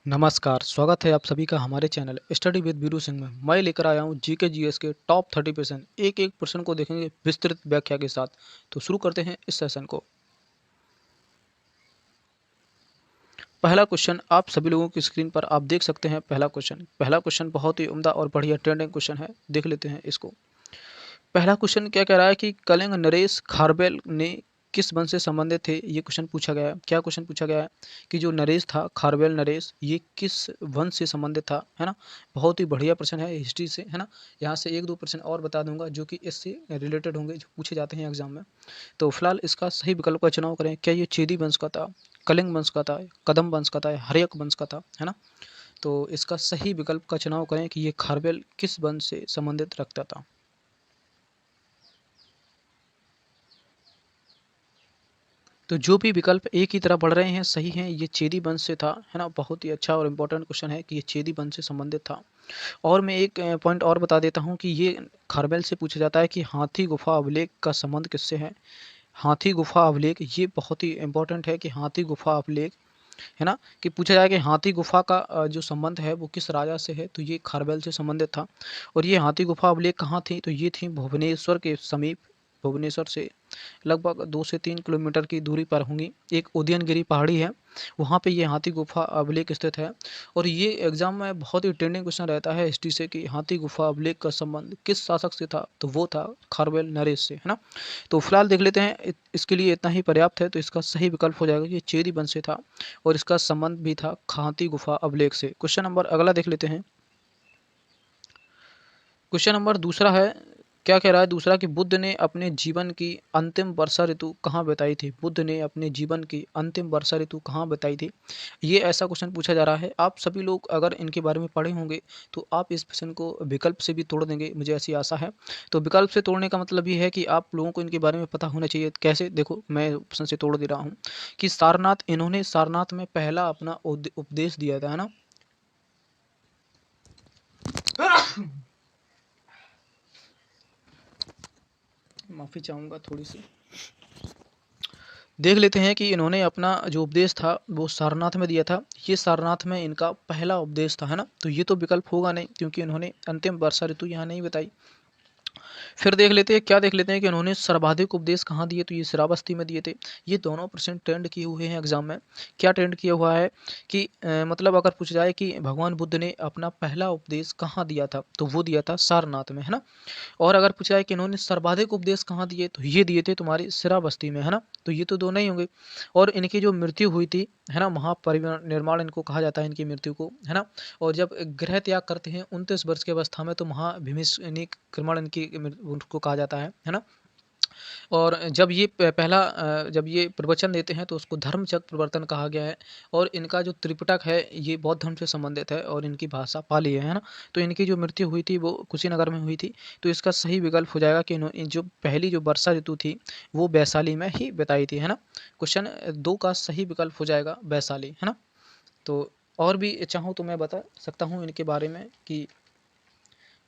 नमस्कार, स्वागत है आप सभी का हमारे channel study with Veeru Singh में। मैं लेकर आया हूँ जीके जीएस के टॉप 30 प्रश्न। एक-एक प्रश्न को देखेंगे विस्तृत व्याख्या के साथ। तो शुरू करते हैं इस सेशन को। पहला क्वेश्चन आप सभी लोगों की स्क्रीन पर आप देख सकते हैं। पहला क्वेश्चन बहुत ही उम्दा और बढ़िया ट्रेंडिंग क्वेश्चन है। देख लेते हैं इसको। पहला क्वेश्चन क्या कह रहा है कि कलिंग नरेश खारवेल ने किस वंश से संबंधित थे? ये क्वेश्चन पूछा गया है। क्या क्वेश्चन पूछा गया है कि जो नरेश था, खारवेल नरेश, ये किस वंश से संबंधित था, है ना? बहुत ही बढ़िया प्रश्न है हिस्ट्री से, है ना? यहाँ से 1-2 प्रश्न और बता दूंगा जो कि इससे रिलेटेड होंगे, जो पूछे जाते हैं एग्जाम में। तो फिलहाल इसका सही विकल्प का चुनाव करें। क्या ये चेदी वंश का था, कलिंग वंश का था, कदम वंश का था, हर्यक वंश का था, है ना? तो इसका सही विकल्प का चुनाव करें कि ये खारवेल किस वंश से संबंधित रखता था। तो जो भी विकल्प एक ही तरह बढ़ रहे हैं सही हैं, ये चेदी वंश से था, है ना? बहुत ही अच्छा और इम्पोर्टेंट क्वेश्चन है कि ये चेदी वंश से संबंधित था। और मैं एक पॉइंट और बता देता हूँ कि ये खारवेल से पूछा जाता है कि हाथी गुफा अभिलेख का संबंध किससे है। हाथी गुफा अभिलेख ये बहुत ही इम्पोर्टेंट है कि हाथी गुफा अभिलेख, है ना? कि पूछा जाए कि हाथी गुफा का जो संबंध है वो किस राजा से है, तो ये खारवेल से संबंधित था। और ये हाथी गुफा अभिलेख कहाँ थी, तो ये थी भुवनेश्वर के समीप। भुवनेश्वर से लगभग 2 से 3 किलोमीटर की दूरी पर होंगी। एक उदयनगिरी पहाड़ी है, वहाँ पे ये हाथी गुफा अभिलेख स्थित है। और ये एग्जाम में बहुत ही ट्रेंडिंग क्वेश्चन रहता है हिस्ट्री से कि हाथी गुफा अभिलेख का संबंध किस शासक से था, तो वो था खारवेल नरेश से, है ना? तो फिलहाल देख लेते हैं, इसके लिए इतना ही पर्याप्त है। तो इसका सही विकल्प हो जाएगा ये चेदी वंश से था और इसका संबंध भी था हाथी गुफा अभिलेख से। क्वेश्चन नंबर अगला देख लेते हैं। क्वेश्चन नंबर दूसरा है, क्या कह रहा है दूसरा कि बुद्ध ने अपने जीवन की अंतिम वर्षा ऋतु कहाँ बिताई थी? बुद्ध ने अपने जीवन की अंतिम वर्षा ऋतु कहाँ बिताई थी? ये ऐसा क्वेश्चन पूछा जा रहा है। आप सभी लोग अगर इनके बारे में पढ़े होंगे तो आप इस प्रश्न को विकल्प से भी तोड़ देंगे, मुझे ऐसी आशा है। तो विकल्प से तोड़ने का मतलब ये है कि आप लोगों को इनके बारे में पता होना चाहिए। कैसे? देखो, मैं प्रश्न से तोड़ दे रहा हूँ कि सारनाथ, इन्होंने सारनाथ में पहला अपना उपदेश दिया था, है ना? माफ़ी चाहूँगा थोड़ी सी। देख लेते हैं कि इन्होंने अपना जो उपदेश था वो सारनाथ में दिया था। ये सारनाथ में इनका पहला उपदेश था, है ना? तो ये तो विकल्प होगा नहीं क्योंकि इन्होंने अंतिम वर्षा ऋतु यहाँ नहीं बताई। फिर देख लेते हैं, क्या देख लेते हैं कि उन्होंने सर्वाधिक उपदेश कहाँ दिए, तो ये श्रावस्ती में दिए थे। ये दोनों प्रश्न ट्रेंड किए हुए हैं एग्जाम में। क्या ट्रेंड किया हुआ है कि मतलब अगर पूछा जाए कि भगवान बुद्ध ने अपना पहला उपदेश कहाँ दिया था, तो वो दिया था सारनाथ में, है ना? और अगर पूछा है कि इन्होंने सर्वाधिक उपदेश कहाँ दिए, तो ये दिए थे तुम्हारी सिराबस्ती में, है ना? तो ये तो दोनों ही होंगे। और इनकी जो मृत्यु हुई थी, है ना, महापरिनिर्वाण इनको कहा जाता है इनकी मृत्यु को, है ना? और जब गृह त्याग करते हैं 29 वर्ष की अवस्था में, तो महाभीमनिक्रमण इनकी उनको कहा जाता है ना? और जब ये जब ये प्रवचन देते हैं तो उसको धर्मचक्र प्रवर्तन कहा गया है। और इनका जो त्रिपिटक है ये बौद्ध धर्म से संबंधित है और इनकी भाषा पाली है ना? तो इनकी जो मृत्यु हुई थी वो कुशीनगर में हुई थी। तो इसका सही विकल्प हो जाएगा कि जो पहली जो वर्षा ऋतु थी वो वैशाली में ही बिताई थी, है ना? क्वेश्चन 2 का सही विकल्प हो जाएगा वैशाली, है ना? तो और भी चाहूँ तो मैं बता सकता हूँ इनके बारे में कि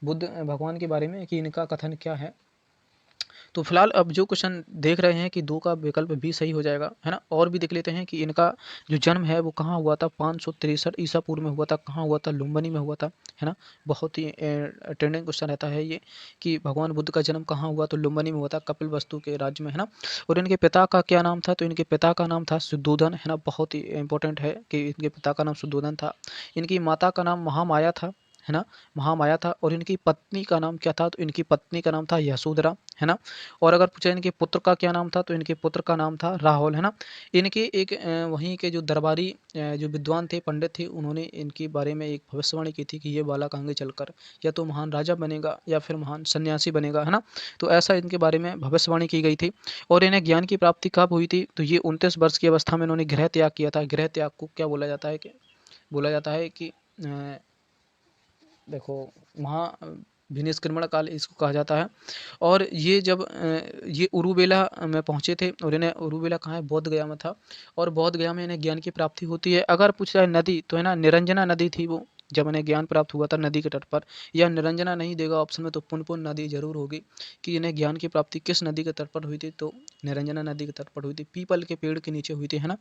बुद्ध भगवान के बारे में कि इनका कथन क्या है। तो फिलहाल अब जो क्वेश्चन देख रहे हैं कि 2 का विकल्प भी सही हो जाएगा, है ना? और भी देख लेते हैं कि इनका जो जन्म है वो कहाँ हुआ था, 563 ईसा पूर्व में हुआ था। कहाँ हुआ था? लुम्बिनी में हुआ था, है ना? बहुत ही ट्रेंडिंग क्वेश्चन रहता है ये कि भगवान बुद्ध का जन्म कहाँ हुआ, तो लुम्बिनी में हुआ था, कपिलवस्तु के राज्य में, है ना? और इनके पिता का क्या नाम था, तो इनके पिता का नाम था शुद्धोधन, है ना? बहुत ही इंपॉर्टेंट है कि इनके पिता का नाम शुद्धोधन था। इनकी माता का नाम महामाया था, है ना? महामाया था। और इनकी पत्नी का नाम क्या था, तो इनकी पत्नी का नाम था यशोधरा, है ना? और अगर पूछा इनके पुत्र का क्या नाम था, तो इनके पुत्र का नाम था राहुल, है ना? इनके एक वहीं के जो दरबारी जो विद्वान थे, पंडित थे, उन्होंने इनके बारे में एक भविष्यवाणी की थी कि ये बालक आगे चलकर या तो महान राजा बनेगा या फिर महान सन्यासी बनेगा, है ना? तो ऐसा इनके बारे में भविष्यवाणी की गई थी। और इन्हें ज्ञान की प्राप्ति कब हुई थी, तो ये 29 वर्ष की अवस्था में इन्होंने गृह त्याग किया था। गृह त्याग को क्या बोला जाता है कि देखो, महा विनिष्क्रमण काल इसको कहा जाता है। और ये जब ये उरुवेला में पहुँचे थे और इन्हें उरुवेला कहाँ है, बोध गया में था। और बोध गया में इन्हें ज्ञान की प्राप्ति होती है। अगर पूछा जाए नदी, तो है ना, निरंजना नदी थी वो, जब इन्हें ज्ञान प्राप्त हुआ था नदी के तट पर। या निरंजना नहीं देगा ऑप्शन में तो पुनपुन नदी जरूर होगी कि इन्हें ज्ञान की प्राप्ति किस नदी के तट पर हुई थी, तो निरंजना नदी के तट पर हुई थी, पीपल के पेड़ के नीचे हुई थी, है ना?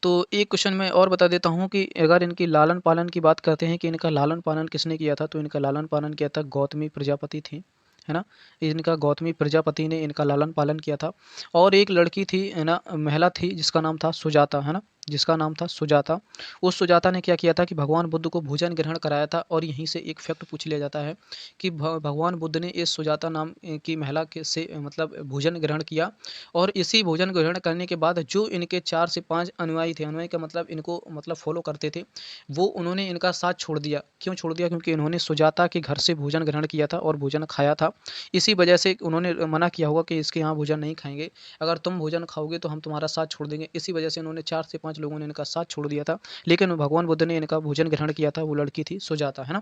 तो एक क्वेश्चन मैं और बता देता हूँ कि अगर इनकी लालन पालन की बात करते हैं कि इनका लालन पालन किसने किया था, तो इनका लालन पालन किया था गौतमी प्रजापति थी, है ना। इनका गौतमी प्रजापति ने इनका लालन पालन किया था। और एक लड़की थी, है ना, महिला थी, जिसका नाम था सुजाता, है ना, जिसका नाम था सुजाता। उस सुजाता ने क्या किया था कि भगवान बुद्ध को भोजन ग्रहण कराया था। और यहीं से एक फैक्ट पूछ लिया जाता है कि भगवान बुद्ध ने इस सुजाता नाम की महिला के से मतलब भोजन ग्रहण किया। और इसी भोजन ग्रहण करने के बाद जो इनके 4 से 5 अनुयायी थे, अनुयायी का मतलब इनको मतलब फॉलो करते थे, वो उन्होंने इनका साथ छोड़ दिया। क्यों छोड़ दिया? क्योंकि इन्होंने सुजाता के घर से भोजन ग्रहण किया था और भोजन खाया था। इसी वजह से उन्होंने मना किया होगा कि इसके यहाँ भोजन नहीं खाएंगे, अगर तुम भोजन खाओगे तो हम तुम्हारा साथ छोड़ देंगे। इसी वजह से उन्होंने 4 से 5 लोगों ने इनका साथ छोड़ दिया था। लेकिन भगवान बुद्ध ने इनका भोजन ग्रहण किया था, वो लड़की थी सुजाता, है ना।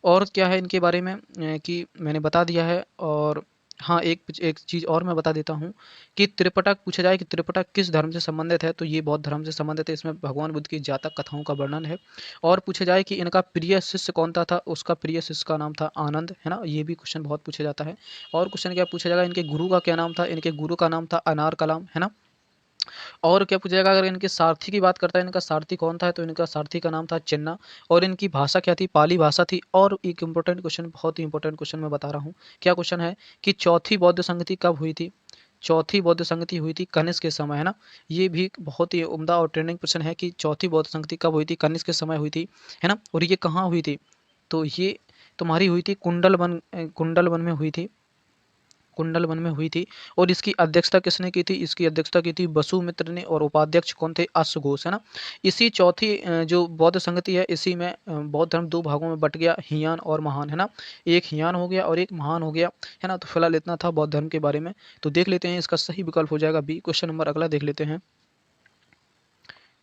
और क्या है इनके बारे में कि मैंने बता दिया है। और हाँ, एक एक चीज़ और मैं बता देता हूँ कि त्रिपिटक पूछा जाए कि त्रिपिटक किस धर्म से संबंधित है, तो ये बौद्ध धर्म से संबंधित है। इसमें भगवान बुद्ध की जातक कथाओं का वर्णन है। और पूछा जाए कि इनका प्रिय शिष्य कौन था, उसका प्रिय शिष्य का नाम था आनंद, है ना। ये भी क्वेश्चन बहुत पूछा जाता है। और क्वेश्चन क्या पूछा जाएगा, इनके गुरु का क्या नाम था, इनके गुरु का नाम था अनार कलाम, है ना। और क्या पूछा जाएगा, अगर इनके सारथी की बात करता है, इनका सारथी कौन था, तो इनका सारथी का नाम था चिन्ना। और इनकी भाषा क्या थी, पाली भाषा थी। और एक इंपॉर्टेंट क्वेश्चन, बहुत ही इंपॉर्टेंट क्वेश्चन मैं बता रहा हूँ। क्या क्वेश्चन है कि चौथी बौद्ध संगति कब हुई थी? चौथी बौद्ध संगति हुई थी कनिष्क के समय, है ना। ये भी बहुत ही उम्दा और ट्रेंडिंग क्वेश्चन है कि चौथी बौद्ध संगति कब हुई थी? कनिष्क के समय हुई थी, है ना। और ये कहाँ हुई थी? तो ये तुम्हारी हुई थी कुंडल वन में हुई थी, कुंडल वन में हुई थी। और इसकी अध्यक्षता किसने की थी? इसकी अध्यक्षता की थी वसुमित्र ने। और उपाध्यक्ष कौन थे? अश्वघोष, है ना। इसी चौथी जो बौद्ध संगति है, इसी में बौद्ध धर्म दो भागों में बट गया, हीयान और महान, है ना। एक हीयान हो गया और एक महान हो गया, है ना। तो फिलहाल इतना था बौद्ध धर्म के बारे में। तो देख लेते हैं, इसका सही विकल्प हो जाएगा बी। क्वेश्चन नंबर अगला देख लेते हैं।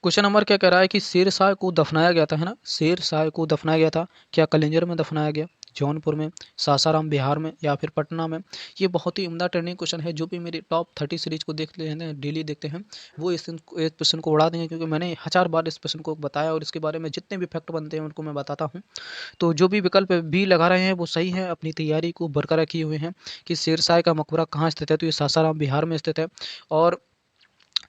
क्वेश्चन नंबर क्या कह रहा है कि शेरशाह को दफनाया गया था, है ना। शेरशाह को दफनाया गया था, क्या कलिंजर में दफनाया गया, जौनपुर में, सासाराम बिहार में, या फिर पटना में? ये बहुत ही उम्दा ट्रेंडिंग क्वेश्चन है। जो भी मेरी टॉप 30 सीरीज को देखते हैं, डेली देखते हैं, वो इस क्वेश्चन को उड़ा देंगे, क्योंकि मैंने हजार बार इस क्वेश्चन को बताया और इसके बारे में जितने भी फैक्ट बनते हैं उनको मैं बताता हूँ। तो जो भी विकल्प भी लगा रहे हैं वो सही है, अपनी तैयारी को बरकरार किए हुए हैं कि शेरशाह का मकबरा कहाँ स्थित है, तो ये सासाराम बिहार में स्थित है। और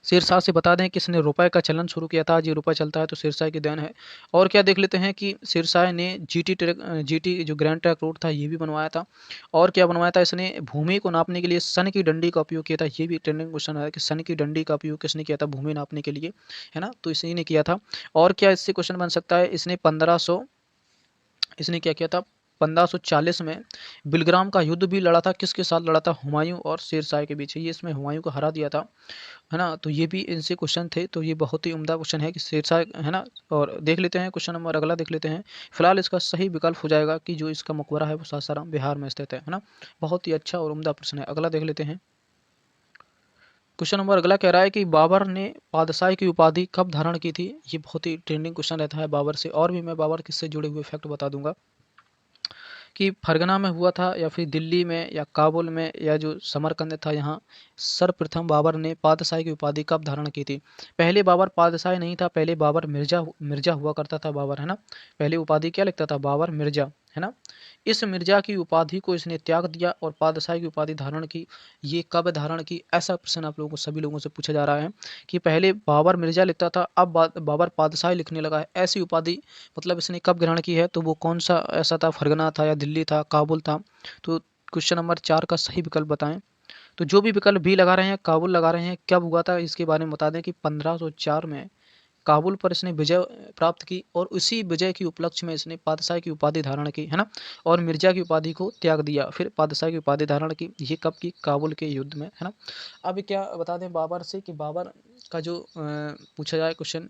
शेरशाह से बता दें किसने रुपए का चलन शुरू किया था, आज ये रुपया चलता है तो शेरशाह की देन है। और क्या देख लेते हैं कि शेरशाह ने जीटी जो ग्रैंड ट्रैंक रोड था ये भी बनवाया था। और क्या बनवाया था, इसने भूमि को नापने के लिए सन की डंडी का उपयोग किया था। ये भी ट्रेंडिंग क्वेश्चन है कि सन की डंडी का उपयोग किसने किया था भूमि नापने के लिए, है ना। तो इसी ने किया था। और क्या इससे क्वेश्चन बन सकता है, इसने क्या किया था 1540 में बिलग्राम का युद्ध भी लड़ा था। किसके साथ लड़ा था? हुमायूं और शेरशाह के बीच। ये इसमें हुमायूं को हरा दिया था, है ना। तो ये भी इनसे क्वेश्चन थे। तो ये बहुत ही उम्दा क्वेश्चन है कि शेरशाह, है ना। और देख लेते हैं क्वेश्चन नंबर अगला देख लेते हैं। फिलहाल इसका सही विकल्प हो जाएगा कि जो इसका मकबरा है वो सासाराम बिहार में स्थित है ना। बहुत ही अच्छा और उम्दा प्रश्न है। अगला देख लेते हैं। क्वेश्चन नंबर अगला कह रहा है कि बाबर ने पादशाही की उपाधि कब धारण की थी? ये बहुत ही ट्रेंडिंग क्वेश्चन रहता है बाबर से। और भी मैं बाबर किससे जुड़े हुए फैक्ट बता दूंगा कि फरगना में हुआ था, या फिर दिल्ली में, या काबुल में, या जो समरकंद था यहाँ सर्वप्रथम बाबर ने पातशाही की उपाधि कब धारण की थी? पहले बाबर पातशाही नहीं था, पहले बाबर मिर्जा मिर्जा हुआ करता था बाबर, है ना। पहले उपाधि क्या लिखता था? बाबर मिर्जा, है ना। इस मिर्जा की उपाधि को इसने त्याग दिया और पातशाही की उपाधि धारण की। ये कब धारण की? ऐसा प्रश्न आप लोगों को सभी लोगों से पूछा जा रहा है कि पहले बाबर मिर्जा लिखता था, अब बाबर पातशाही लिखने लगा है। ऐसी उपाधि मतलब इसने कब ग्रहण की है? तो वो कौन सा ऐसा था? फरगना था, या दिल्ली था, काबुल था? तो क्वेश्चन नंबर 4 का सही विकल्प बताएं। तो जो भी विकल्प भी लगा रहे हैं, काबुल लगा रहे हैं, कब हुआ था इसके बारे में बता दें कि 1504 में काबुल पर इसने विजय प्राप्त की। और उसी विजय की उपलक्ष्य में इसने पातशाह की उपाधि धारण की, है ना। और मिर्जा की उपाधि को त्याग दिया, फिर पातशाह की उपाधि धारण की। ये कब की? काबुल के युद्ध में, है ना। अब क्या बता दें बाबर से कि बाबर का जो पूछा जाए क्वेश्चन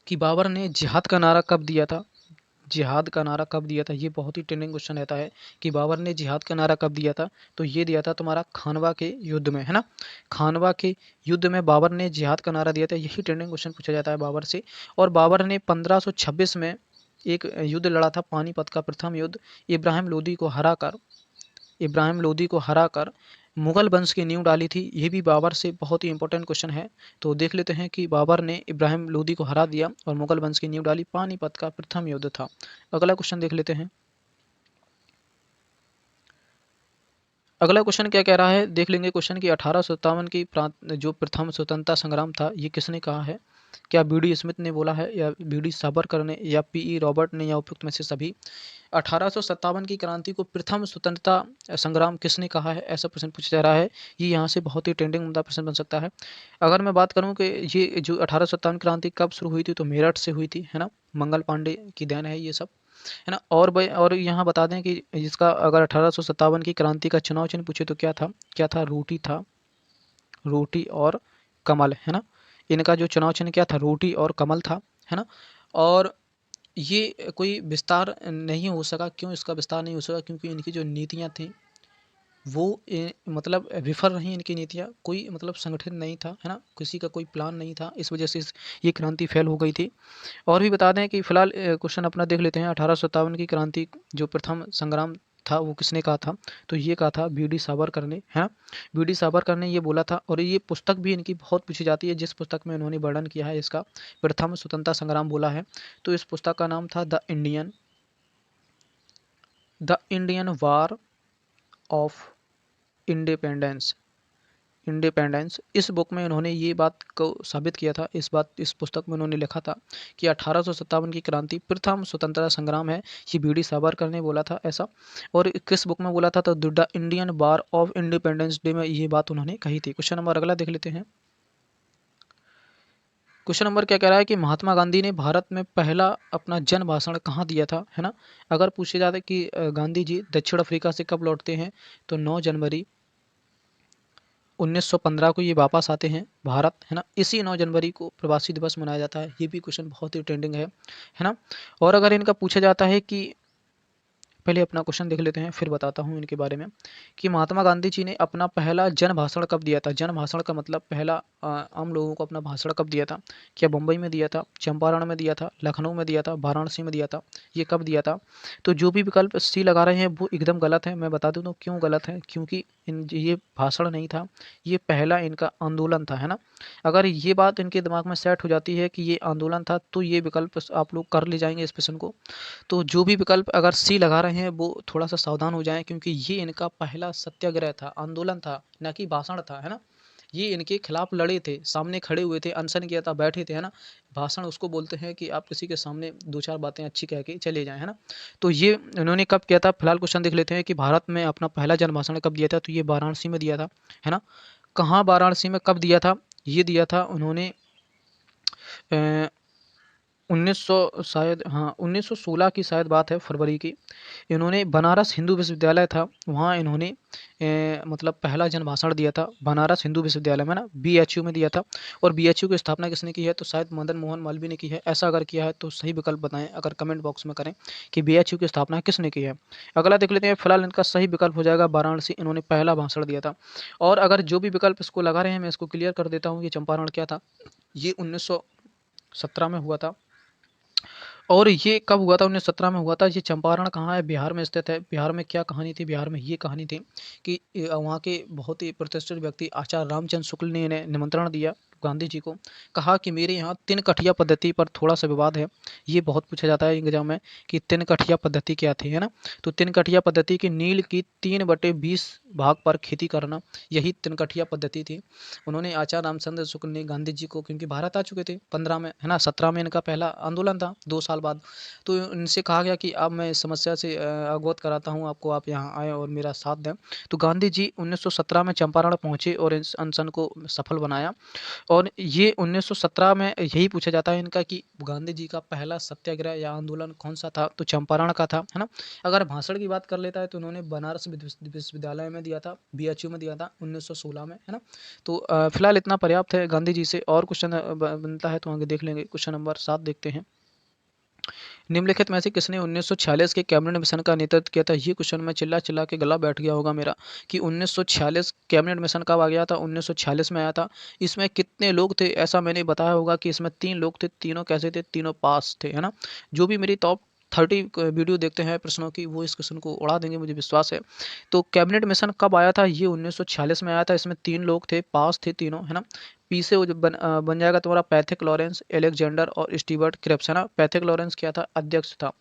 कि बाबर ने जिहाद का नारा कब दिया था? जिहाद का नारा कब दिया था? ये बहुत ही ट्रेंडिंग क्वेश्चन रहता है कि बाबर ने जिहाद का नारा कब दिया था। तो ये दिया था तुम्हारा खानवा के युद्ध में, है ना। खानवा के युद्ध में बाबर ने जिहाद का नारा दिया था। यही ट्रेंडिंग क्वेश्चन पूछा जाता है बाबर से। और बाबर ने 1526 में एक युद्ध लड़ा था, पानीपत का प्रथम युद्ध। इब्राहिम लोदी को हराकर इब्राहिम लोदी को हराकर मुगल वंश की नींव डाली थी। ये भी बाबर से बहुत ही इंपॉर्टेंट क्वेश्चन है। तो देख लेते हैं कि बाबर ने इब्राहिम लोदी को हरा दिया और मुगल वंश की नींव डाली। पानीपत का प्रथम युद्ध था। अगला क्वेश्चन देख लेते हैं। अगला क्वेश्चन क्या कह रहा है, देख लेंगे क्वेश्चन की 1857 की जो प्रथम स्वतंत्रता संग्राम था ये किसने कहा है। क्या बी.डी. स्मिथ ने बोला है, या बी.डी. सावरकर ने, या पी.ई. रॉबर्ट ने, या उपयुक्त में से सभी। 1857 की क्रांति को प्रथम स्वतंत्रता संग्राम किसने कहा है, ऐसा प्रश्न पूछा जा रहा है। ये यहाँ से बहुत ही ट्रेंडिंग मुद्दा प्रश्न बन सकता है। अगर मैं बात करूँ कि ये जो 1857 क्रांति कब शुरू हुई थी, तो मेरठ से हुई थी, है ना। मंगल पांडे की देन है ये सब, है ना। और यहाँ बता दें कि इसका अगर 1857 की क्रांति का चुनाव चिन्ह पूछे तो क्या था, रोटी था, रोटी और कमल, है ना। इनका जो चुनाव चिन्ह क्या था, रोटी और कमल था, है ना। और ये कोई विस्तार नहीं हो सका, क्यों इसका विस्तार नहीं हो सका, क्योंकि इनकी जो नीतियाँ थी वो मतलब विफल रही, इनकी नीतियाँ, कोई मतलब संगठित नहीं था, है ना, किसी का कोई प्लान नहीं था, इस वजह से ये क्रांति फेल हो गई थी। और भी बता दें कि फिलहाल क्वेश्चन अपना देख लेते हैं, 1857 की क्रांति जो प्रथम संग्राम था वो किसने कहा था, तो ये कहा था बी.डी. सावरकर ने, है ना। बी.डी. सावरकर ने ये बोला था, और ये पुस्तक भी इनकी बहुत पूछी जाती है, जिस पुस्तक में इन्होंने वर्णन किया है इसका, प्रथम स्वतंत्रता संग्राम बोला है, तो इस पुस्तक का नाम था the Indian war of independence. इस बुक में उन्होंने ये बात को साबित किया था, इस पुस्तक में उन्होंने लिखा था कि 1857 की क्रांति प्रथम स्वतंत्रता संग्राम है, ये बी.डी. सावरकर ने बोला था ऐसा। और किस बुक में बोला था, तो the Indian war of independence day में ये बात उन्होंने कही थी। क्वेश्चन नंबर अगला देख लेते हैं। क्वेश्चन नंबर क्या कह रहा है कि महात्मा गांधी ने भारत में पहला अपना जन भाषण कहाँ दिया था, है ना। अगर पूछे जाते कि गांधी जी दक्षिण अफ्रीका से कब लौटते हैं, तो 9 जनवरी 1915 को ये वापस आते हैं भारत, है ना। इसी 9 जनवरी को प्रवासी दिवस मनाया जाता है। ये भी क्वेश्चन बहुत ही ट्रेंडिंग है ना। और अगर इनका पूछा जाता है कि, पहले अपना क्वेश्चन देख लेते हैं फिर बताता हूँ इनके बारे में, कि महात्मा गांधी जी ने अपना पहला जन भाषण कब दिया था। जन भाषण का मतलब पहला आम लोगों को अपना भाषण कब दिया था। क्या मुंबई में दिया था, चंपारण में दिया था, लखनऊ में दिया था, वाराणसी में दिया था, ये कब दिया था। तो जो भी विकल्प सी लगा रहे हैं वो एकदम गलत है। मैं बता दूं तो क्यों गलत है, क्योंकि ये भाषण नहीं था, ये पहला इनका आंदोलन था, है ना। अगर ये बात इनके दिमाग में सेट हो जाती है कि ये आंदोलन था, तो ये विकल्प आप लोग कर ले जाएंगे इस प्रश्न को। तो जो भी विकल्प अगर सी लगा रहे हैं वो थोड़ा सा सावधान हो जाएं, क्योंकि ये इनका पहला सत्याग्रह था, आंदोलन था, न कि भाषण था, है ना। ये इनके खिलाफ लड़े थे, सामने खड़े हुए थे, अनशन किया था, बैठे थे, है ना। भाषण उसको बोलते हैं कि आप किसी के सामने दो चार बातें अच्छी कह के चले जाएं, है ना। तो ये इन्होंने कब किया था, फिलहाल क्वेश्चन देख लेते हैं कि भारत में अपना पहला जन भाषण कब दिया था, तो ये वाराणसी में दिया था, है ना। कहाँ वाराणसी में कब दिया था, ये दिया था उन्होंने 1900 शायद, हाँ 1916 की शायद बात है, फरवरी की। इन्होंने बनारस हिंदू विश्वविद्यालय था, वहाँ इन्होंने मतलब पहला जन भाषण दिया था, बनारस हिंदू विश्वविद्यालय में ना, बीएचयू में दिया था। और बीएचयू की स्थापना किसने की है, तो शायद मदन मोहन मालवीय ने की है। ऐसा अगर किया है तो सही विकल्प बताएं, अगर कमेंट बॉक्स में करें कि बीएचयू की स्थापना किसने की है। अगला देख लेते हैं, फिलहाल इनका सही विकल्प हो जाएगा वाराणसी, इन्होंने पहला भाषण दिया था। और अगर जो भी विकल्प इसको लगा रहे हैं मैं इसको क्लियर कर देता हूँ कि चंपारण क्या था, ये 1917 में हुआ था। और ये कब हुआ था, 1917 में हुआ था। ये चंपारण कहाँ है, बिहार में स्थित है। बिहार में क्या कहानी थी, बिहार में ये कहानी थी कि वहाँ के बहुत ही प्रतिष्ठित व्यक्ति आचार्य रामचंद्र शुक्ल ने इन्हें निमंत्रण दिया, गांधी जी को। कहा कि मेरे यहाँ 3 कठिया पद्धति पर थोड़ा सा विवाद है। ये बहुत पूछा जाता है एग्जाम में कि 3 कठिया पद्धति क्या थी, है ना। तो 3 कठिया पद्धति की नील की 3/20 भाग पर खेती करना, यही 3 कठिया पद्धति थी। उन्होंने आचार्य रामचंद्र शुक्ल ने गांधी जी को, क्योंकि भारत आ चुके थे 15 में, है ना, 17 में इनका पहला आंदोलन था 2 साल बाद। तो इनसे कहा गया कि अब मैं इस समस्या से अवगत कराता हूँ आपको, आप यहाँ आए और मेरा साथ दें। तो गांधी जी 1917 में चंपारण पहुँचे और इस अनशन को सफल बनाया। और ये 1917 में यही पूछा जाता है इनका कि गांधी जी का पहला सत्याग्रह या आंदोलन कौन सा था, तो चंपारण का था, है ना। अगर भाषण की बात कर लेता है तो उन्होंने बनारस विश्वविद्यालय में दिया था, बीएचयू में दिया था 1916 में, है ना। तो फिलहाल इतना पर्याप्त है गांधी जी से। और क्वेश्चन बनता है तो आगे देख लेंगे। क्वेश्चन नंबर 7 देखते हैं। निम्नलिखित में से किसने 1946 के कैबिनेट मिशन का नेतृत्व किया था। ये क्वेश्चन में चिल्ला चिल्ला के गला बैठ गया होगा मेरा कि 1946 कैबिनेट मिशन कब आ गया था, 1946 में आया था। इसमें कितने लोग थे, ऐसा मैंने बताया होगा कि इसमें 3 लोग थे। तीनों कैसे थे, तीनों पास थे, है ना। जो भी मेरी टॉप 30 वीडियो देखते हैं प्रश्नों की, वो इस क्वेश्चन को उड़ा देंगे, मुझे विश्वास है। तो कैबिनेट मिशन कब आया था, ये 1946 में आया था। इसमें 3 लोग थे, पास थे तीनों, है ना। पी से वो बन जाएगा तुम्हारा पैथिक लॉरेंस, एलेक्जेंडर और स्टीवर्ट क्रिप्स, है ना। पैथिक लॉरेंस क्या था, अध्यक्ष था,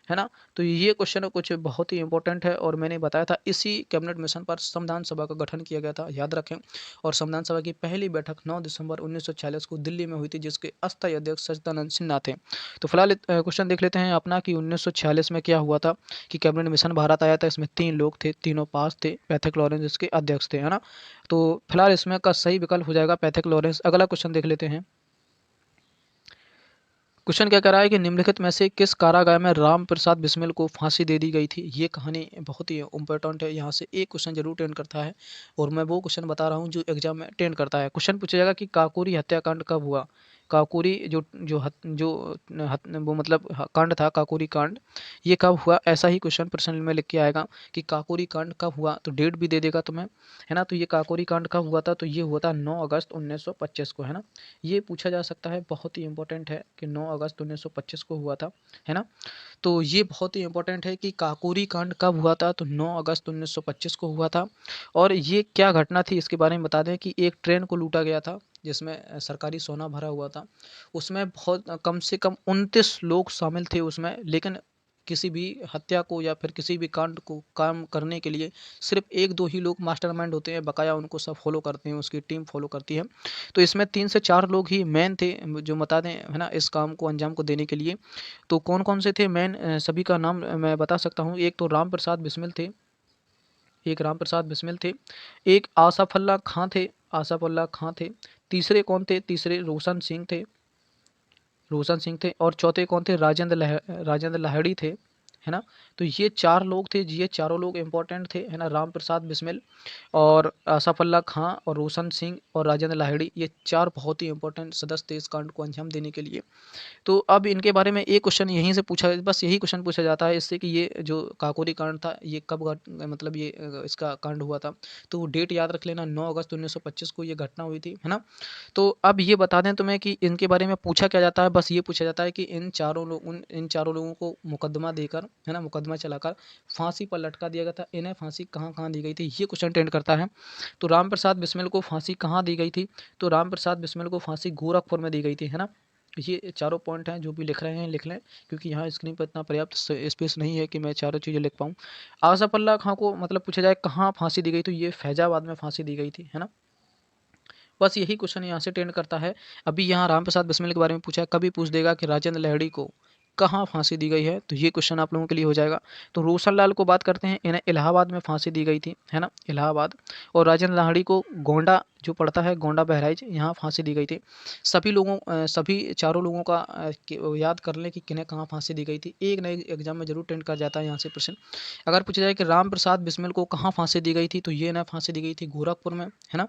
है ना। तो ये क्वेश्चन कुछ बहुत ही इंपॉर्टेंट है और मैंने बताया था इसी कैबिनेट मिशन पर संविधान सभा का गठन किया गया था, याद रखें। और संविधान सभा की पहली बैठक 9 दिसंबर 1946 को दिल्ली में हुई थी, जिसके अस्थायी अध्यक्ष सच्चिदानंद सिन्हा थे। तो फिलहाल क्वेश्चन देख लेते हैं अपना कि 1946 में क्या हुआ था कि कैबिनेट मिशन भारत आया था। इसमें 3 लोग थे, तीनों पास थे। पैथिक लॉरेंस इसके अध्यक्ष थे, है ना। तो फिलहाल इसमें का सही विकल्प हो जाएगा पैथिक लॉरेंस। अगला क्वेश्चन देख लेते हैं। क्वेश्चन क्या कह रहा है कि निम्नलिखित में से किस कारागार में राम प्रसाद बिस्मिल को फांसी दे दी गई थी। ये कहानी बहुत ही इंपॉर्टेंट है, यहाँ से एक क्वेश्चन जरूर टेंड करता है और मैं वो क्वेश्चन बता रहा हूँ जो एग्जाम में टेंड करता है। क्वेश्चन पूछा जाएगा कि काकोरी हत्याकांड कब हुआ। काकोरी वो मतलब कांड था, काकोरी कांड, ये कब हुआ, ऐसा ही क्वेश्चन प्रश्न में लिख के आएगा कि काकोरी कांड कब हुआ, तो डेट भी दे देगा तुम्हें, है ना। तो ये काकोरी कांड कब हुआ था, तो ये हुआ था 9 अगस्त 1925 को, है ना। ये पूछा जा सकता है, बहुत ही इंपॉर्टेंट है कि 9 अगस्त 1925 को हुआ था, है ना। तो ये बहुत ही इंपॉर्टेंट है कि काकोरी कांड कब हुआ था, तो 9 अगस्त 1925 को हुआ था। और ये क्या घटना थी इसके बारे में बता दें कि एक ट्रेन को लूटा गया था जिसमें सरकारी सोना भरा हुआ था। उसमें बहुत कम से कम 29 लोग शामिल थे उसमें, लेकिन किसी भी हत्या को या फिर किसी भी कांड को काम करने के लिए सिर्फ एक दो ही लोग मास्टरमाइंड होते हैं, बकाया उनको सब फॉलो करते हैं, उसकी टीम फॉलो करती है। तो इसमें 3 से 4 लोग ही मेन थे जो बता दें, है ना, इस काम को अंजाम को देने के लिए। तो कौन कौन से थे मेन, सभी का नाम मैं बता सकता हूँ। एक तो राम प्रसाद बिस्मिल थे, एक राम प्रसाद बिस्मिल थे। एक आसफ़ल्ला खां थे, आसफ़ल्ला खां थे। तीसरे कौन थे, तीसरे रोशन सिंह थे, रोशन सिंह थे। और चौथे कौन थे, राजेंद्र लाहिड़ी थे, है ना। तो ये 4 लोग थे, ये चारों लोग इंपॉर्टेंट थे, है ना। राम प्रसाद बिस्मिल और आसफ़ल्ला खां और रोशन सिंह और राजेंद्र लाहिड़ी, ये 4 बहुत ही इंपॉर्टेंट सदस्य थे इस कांड को अंजाम देने के लिए। तो अब इनके बारे में एक क्वेश्चन यहीं से पूछा, बस यही क्वेश्चन पूछा जाता है इससे कि ये जो काकोरी कांड था ये कब मतलब ये इसका कांड हुआ था। तो डेट याद रख लेना, 9 अगस्त 1925 को ये घटना हुई थी, है ना। तो अब ये बता दें तुम्हें कि इनके बारे में पूछा क्या जाता है, बस ये पूछा जाता है कि इन चारों लोगों को मुकदमा देकर, है ना, मुकदमा चलाकर फांसी पर लटका दिया गया था। इन्हें फांसी कहाँ कहाँ दी गई थी, ये क्वेश्चन टेंड करता है। तो राम प्रसाद बिस्मिल को फांसी कहाँ दी गई थी, तो राम प्रसाद बिस्मिल को फांसी गोरखपुर में दी गई थी, है ना। ये चारों पॉइंट हैं, जो भी लिख रहे हैं लिख लें, क्योंकि यहाँ स्क्रीन पर इतना पर्याप्त स्पेस नहीं है कि मैं चारों चीज़ें लिख पाऊँ। आसफ़ल्ला खां को मतलब पूछा जाए कहाँ फांसी दी गई, तो ये फैजाबाद में फांसी दी गई थी, है ना। बस यही क्वेश्चन यहाँ से टेंड करता है। अभी यहाँ राम प्रसाद बिस्मिल के बारे में पूछा है, कभी पूछ देगा कि राजेंद्र लाहिड़ी को कहाँ फांसी दी गई है, तो ये क्वेश्चन आप लोगों के लिए हो जाएगा। तो रोशन लाल को बात करते हैं, इन्हें इलाहाबाद में फांसी दी गई थी, है ना, इलाहाबाद। और राजेंद्र लाहिड़ी को गोंडा जो पड़ता है, गोंडा बहराइच, यहाँ फांसी दी गई थी। सभी चारों लोगों का याद कर लें कि किन्हें कहाँ फांसी दी गई थी, एक नए एग्जाम में जरूर टेंड कर जाता है यहाँ से प्रश्न। अगर पूछा जाए कि राम प्रसाद बिस्मिल को कहाँ फांसी दी गई थी, तो ये ना फांसी दी गई थी गोरखपुर में, है ना।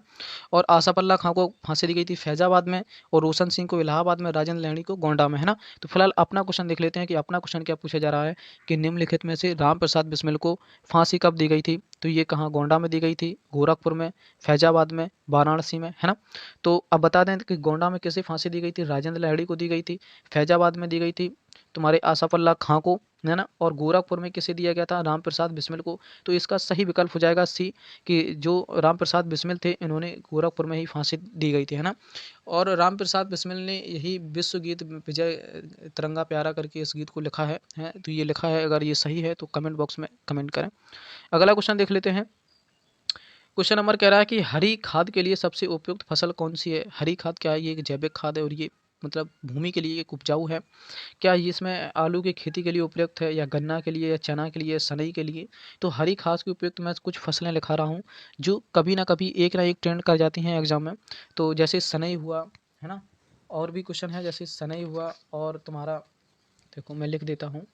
और आसफ़ल्ला खां को फांसी दी गई थी फैजाबाद में, और रोशन सिंह को इलाहाबाद में, राजेंद्र लाहिड़ी को गोंडा में, है ना। तो फिलहाल अपना क्वेश्चन देख लेते हैं कि अपना क्वेश्चन क्या पूछा जा रहा है कि निम्नलिखित में से राम प्रसाद बिस्मिल को फांसी कब दी गई थी, तो ये कहाँ, गोंडा में दी गई थी, गोरखपुर में, फैजाबाद में, वाराणसी में, है ना। तो अब बता दें कि गोंडा में किसे फांसी दी गई थी, राजेंद्र लाहिड़ी को दी गई थी। फैजाबाद में दी गई थी तुम्हारे आसफ़ल्ला खां को, है ना। और गोरखपुर में किसे दिया गया था, राम प्रसाद बिस्मिल को। तो इसका सही विकल्प हो जाएगा सी, कि जो राम प्रसाद बिस्मिल थे इन्होंने गोरखपुर में ही फांसी दी गई थी, है ना। और राम प्रसाद बिस्मिल ने यही विश्व गीत विजय तिरंगा प्यारा करके इस गीत को लिखा है। तो ये लिखा है, अगर ये सही है तो कमेंट बॉक्स में कमेंट करें। अगला क्वेश्चन देख लेते हैं। क्वेश्चन नंबर कह रहा है कि हरी खाद के लिए सबसे उपयुक्त फसल कौन सी है। हरी खाद क्या है, ये एक जैविक खाद है और ये मतलब भूमि के लिए एक उपजाऊ है। क्या ये इसमें आलू की खेती के लिए उपयुक्त है, या गन्ना के लिए, या चना के लिए, या सनई के लिए। तो हरी खाद के उपयुक्त मैं कुछ फसलें लिखा रहा हूँ जो कभी ना कभी एक ना एक ट्रेंड कर जाती हैं एग्जाम में। तो जैसे सनई हुआ, है ना। और भी क्वेश्चन है, जैसे सनई हुआ और तुम्हारा, देखो मैं लिख देता हूँ।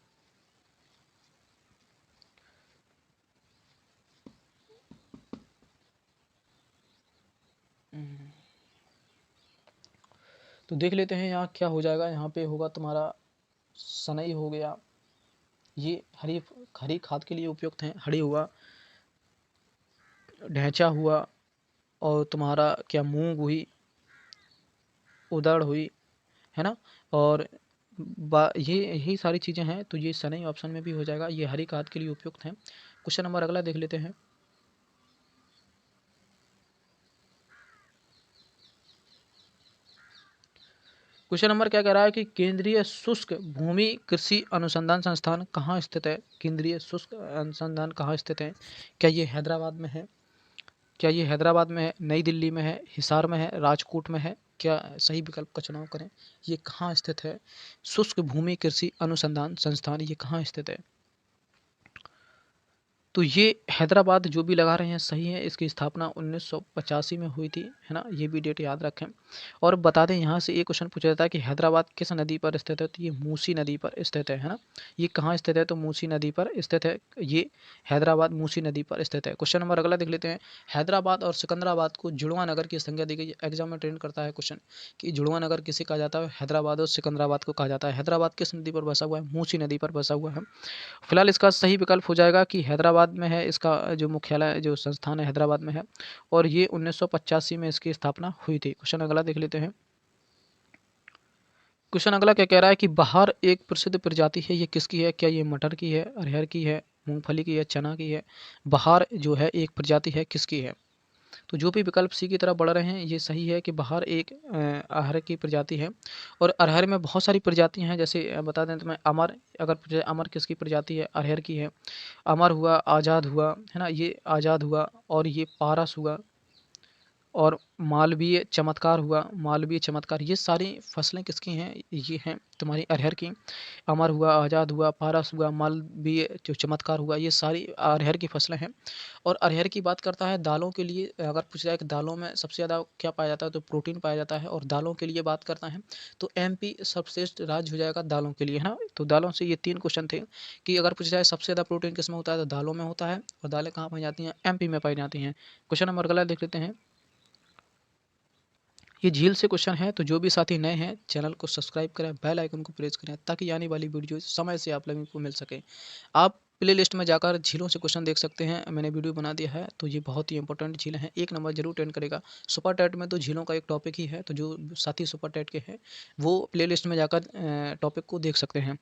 तो देख लेते हैं यहाँ क्या हो जाएगा। यहाँ पे होगा तुम्हारा सनई हो गया, ये हरी हरी खाद के लिए उपयुक्त हैं। हरी हुआ, ढैंचा हुआ, और तुम्हारा क्या मूंग हुई, उड़द हुई, है ना। और ये यही सारी चीज़ें हैं, तो ये सनई ऑप्शन में भी हो जाएगा, ये हरी खाद के लिए उपयुक्त हैं। क्वेश्चन नंबर अगला देख लेते हैं। क्वेश्चन नंबर क्या कह रहा है कि केंद्रीय शुष्क भूमि कृषि अनुसंधान संस्थान कहाँ स्थित है? केंद्रीय शुष्क अनुसंधान कहाँ स्थित है? क्या ये हैदराबाद में है? क्या ये हैदराबाद में है, नई दिल्ली में है, हिसार में है, राजकोट में है? क्या सही विकल्प का चुनाव करें। ये कहाँ स्थित है? शुष्क भूमि कृषि अनुसंधान संस्थान ये कहाँ स्थित है? तो ये हैदराबाद जो भी लगा रहे हैं सही है। इसकी स्थापना 1985 में हुई थी, है ना, ये भी डेट याद रखें। और बता दें यहाँ से एक क्वेश्चन पूछा जाता है कि हैदराबाद किस नदी पर स्थित है? तो ये मूसी नदी पर स्थित है ना। ये कहाँ स्थित है? तो मूसी नदी पर स्थित है। ये हैदराबाद मूसी नदी पर स्थित है। क्वेश्चन नंबर अगला देख लेते हैं। हैदराबाद और सिकंदराबाद को जुड़वा नगर की संज्ञा दी गई। एग्जाम में ट्रेंड करता है क्वेश्चन कि जुड़वा नगर किसे कहा जाता है? हैदराबाद और सिकंदराबाद को कहा जाता है। हैदराबाद किस नदी पर बसा हुआ है? मूसी नदी पर बसा हुआ है। फिलहाल इसका सही विकल्प हो जाएगा कि हैदराबाद में है। इसका जो मुख्यालय जो संस्थान है हैदराबाद में है और ये 1985 में इसकी स्थापना हुई थी। क्वेश्चन अगला देख लेते हैं। क्वेश्चन अगला क्या कह रहा है कि बहार एक प्रसिद्ध प्रजाति है, ये किसकी है? क्या ये मटर की है, अरहर की है, मूंगफली की है, चना की है? बहार जो है एक प्रजाति है, किसकी है? तो जो भी विकल्प सी की तरफ बढ़ रहे हैं ये सही है कि बहार एक अरहर की प्रजाति है। और अरहर में बहुत सारी प्रजातियां हैं, जैसे बता दें तो मैं अमर, अगर अमर किसकी प्रजाति है? अरहर की है। अमर हुआ, आज़ाद हुआ, है ना, ये आज़ाद हुआ। और ये पारस हुआ और मालवीय चमत्कार हुआ। मालवीय चमत्कार ये सारी फसलें किसकी हैं? ये हैं तुम्हारी अरहर की। अमर हुआ, आज़ाद हुआ, पारस हुआ, मालवीय जो चमत्कार हुआ, ये सारी अरहर की फसलें हैं। और अरहर की बात करता है दालों के लिए, अगर पूछा जाए कि दालों में सबसे ज़्यादा क्या पाया जाता है तो प्रोटीन पाया जाता है। और दालों के लिए बात करता है तो एमपी सर्वश्रेष्ठ राज्य हो जाएगा दालों के लिए, है ना। तो दालों से ये 3 क्वेश्चन थे कि अगर पूछा जाए सबसे ज़्यादा प्रोटीन किस में होता है तो दालों में होता है। और दालें कहाँ पाई जाती हैं? एमपी में पाई जाती हैं। क्वेश्चन नंबर अगला देख लेते हैं। ये झील से क्वेश्चन है, तो जो भी साथी नए हैं चैनल को सब्सक्राइब करें, बेल आइकन को प्रेस करें ताकि आने वाली वीडियो समय से आप लोगों को मिल सके। आप प्ले लिस्ट में जाकर झीलों से क्वेश्चन देख सकते हैं, मैंने वीडियो बना दिया है। तो ये बहुत ही इंपॉर्टेंट झीलें हैं, 1 नंबर जरूर टेंड करेगा। सुपर टेट में तो झीलों का एक टॉपिक ही है, तो जो साथी सुपर टेट के हैं वो प्ले लिस्ट में जाकर टॉपिक को देख सकते हैं।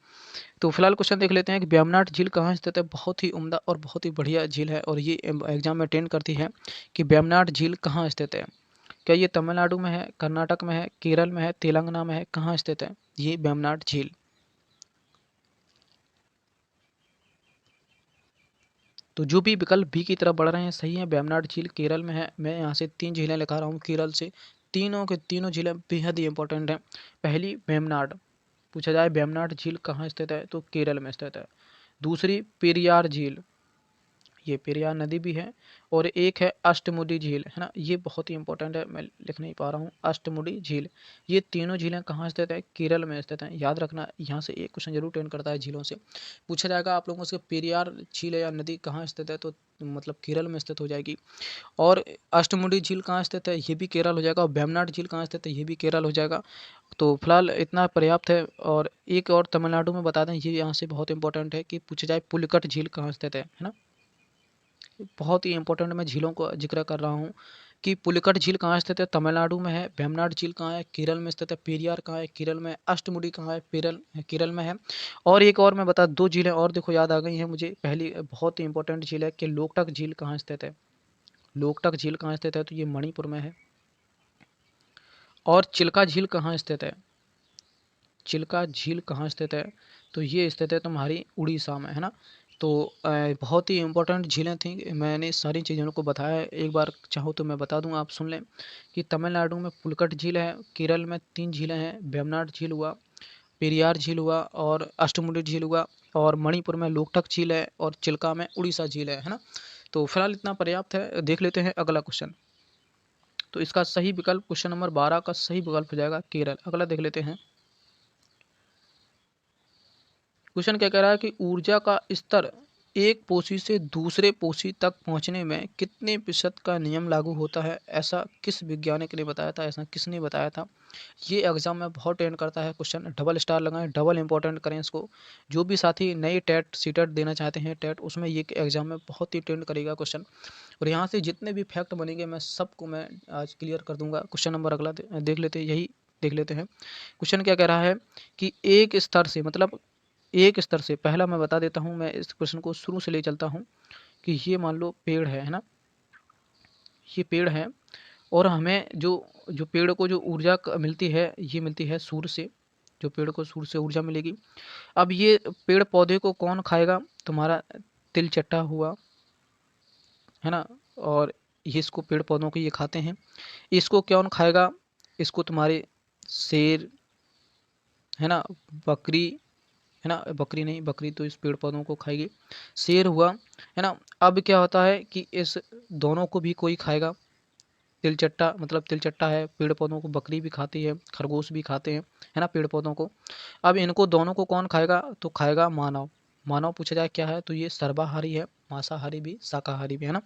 तो फिलहाल क्वेश्चन देख लेते हैं कि ब्यामनाट झील कहाँ स्थित है। बहुत ही उम्दा और बहुत ही बढ़िया झील है और ये एग्जाम में टेंड करती है कि ब्यामनाट झील कहाँ स्थित है। क्या ये तमिलनाडु में है, कर्नाटक में है, केरल में है, तेलंगाना में है? कहाँ स्थित है ये वेम्बनाड झील? तो जो भी विकल्प बी की तरफ बढ़ रहे हैं सही है। वेम्बनाड झील केरल में है। मैं यहाँ से 3 झीलें लिखा रहा हूँ केरल से। तीनों के तीनों झीलें बेहद ही इंपॉर्टेंट हैं। पहली वेम्बनाड, पूछा जाए वेम्बनाड झील कहाँ स्थित है तो केरल में स्थित है। दूसरी पेरियार झील, ये पेरियार नदी भी है। और एक है अष्टमुडी झील, है ना, ये बहुत ही इंपॉर्टेंट है, मैं लिख नहीं पा रहा हूँ। अष्टमुडी झील, ये तीनों झीलें कहाँ स्थित है? केरल में स्थित हैं। याद रखना, यहाँ से एक क्वेश्चन जरूर टेंड करता है झीलों से। पूछा जाएगा आप लोगों से पेरियार झील या नदी कहाँ स्थित है तो मतलब केरल में स्थित हो जाएगी। और अष्टमुडी झील कहाँ स्थित है? ये भी केरल हो जाएगा। और वेम्बनाड झील कहाँ स्थित है? ये भी केरल हो जाएगा। तो फिलहाल इतना पर्याप्त है। और एक और तमिलनाडु में बता दें, ये यहाँ से बहुत इंपॉर्टेंट है कि पूछा जाए पुलिकट झील कहाँ स्थित है ना। बहुत ही इंपॉर्टेंट मैं झीलों को जिक्र कर रहा हूँ कि पुलिकट झील कहाँ स्थित है? तमिलनाडु में है। वेम्बनाड झील कहाँ है? केरल में स्थित है। पेरियार कहाँ है? केरल में। अष्टमुडी कहाँ है? केरल में है। और एक और मैं बता, 2 झीलें और देखो याद आ गई हैं मुझे। पहली बहुत ही इंपॉर्टेंट झील है कि लोकटक झील कहाँ स्थित है। लोकटक झील कहाँ स्थित है तो ये मणिपुर में है। और चिल्का झील कहाँ स्थित है? चिल्का झील कहाँ स्थित है तो ये स्थित है तुम्हारी उड़ीसा में, है ना। तो बहुत ही इंपॉर्टेंट झीलें थी, मैंने सारी चीज़ों को बताया। एक बार चाहो तो मैं बता दूं, आप सुन लें कि तमिलनाडु में पुलकट झील है, केरल में 3 झीलें हैं, वेम्बनाड झील हुआ, पेरियार झील हुआ और अष्टमुडी झील हुआ। और मणिपुर में लोकटक झील है और चिल्का में उड़ीसा झील है ना। तो फिलहाल इतना पर्याप्त है। देख लेते हैं अगला क्वेश्चन। तो इसका सही विकल्प क्वेश्चन नंबर 12 का सही विकल्प हो जाएगा केरल। अगला देख लेते हैं। क्वेश्चन क्या कह रहा है कि ऊर्जा का स्तर एक पोशी से दूसरे पोशी तक पहुंचने में कितने प्रतिशत का नियम लागू होता है? ऐसा किस वैज्ञानिक ने बताया था? ऐसा किसने बताया था? ये एग्जाम में बहुत ट्रेंड करता है क्वेश्चन। डबल स्टार लगाएं, डबल इंपॉर्टेंट करें इसको। जो भी साथी नई टेट सीटेट देना चाहते हैं टेट, उसमें ये एग्जाम में बहुत ही ट्रेंड करेगा क्वेश्चन। और यहाँ से जितने भी फैक्ट बनेंगे मैं सबको मैं आज क्लियर कर दूंगा। क्वेश्चन नंबर अगला देख लेते हैं, यही देख लेते हैं। क्वेश्चन क्या कह रहा है कि एक स्तर से, मतलब एक स्तर से, पहला मैं बता देता हूँ, मैं इस क्वेश्चन को शुरू से ले चलता हूँ कि ये मान लो पेड़ है ना, ये पेड़ है। और हमें जो जो पेड़ को जो ऊर्जा मिलती है, ये मिलती है सूर्य से, जो पेड़ को सूर्य से ऊर्जा मिलेगी। अब ये पेड़ पौधे को कौन खाएगा? तुम्हारा तिल चट्टा हुआ, है ना, और ये इसको पेड़ पौधों को ये खाते हैं। इसको कौन खाएगा? इसको तुम्हारे शेर, है ना, बकरी, है ना, बकरी नहीं, बकरी तो इस पेड़ पौधों को खाएगी। शेर हुआ, है ना। अब क्या होता है कि इस दोनों को भी कोई खाएगा। तिलचट्टा मतलब तिलचट्टा है, पेड़ पौधों को बकरी भी खाती है, खरगोश भी खाते हैं, है ना, पेड़ पौधों को। अब इनको दोनों को कौन खाएगा? तो खाएगा मानव। मानव पूछा जाए क्या है, तो ये सर्वाहारी है, मांसाहारी भी शाकाहारी भी, है ना।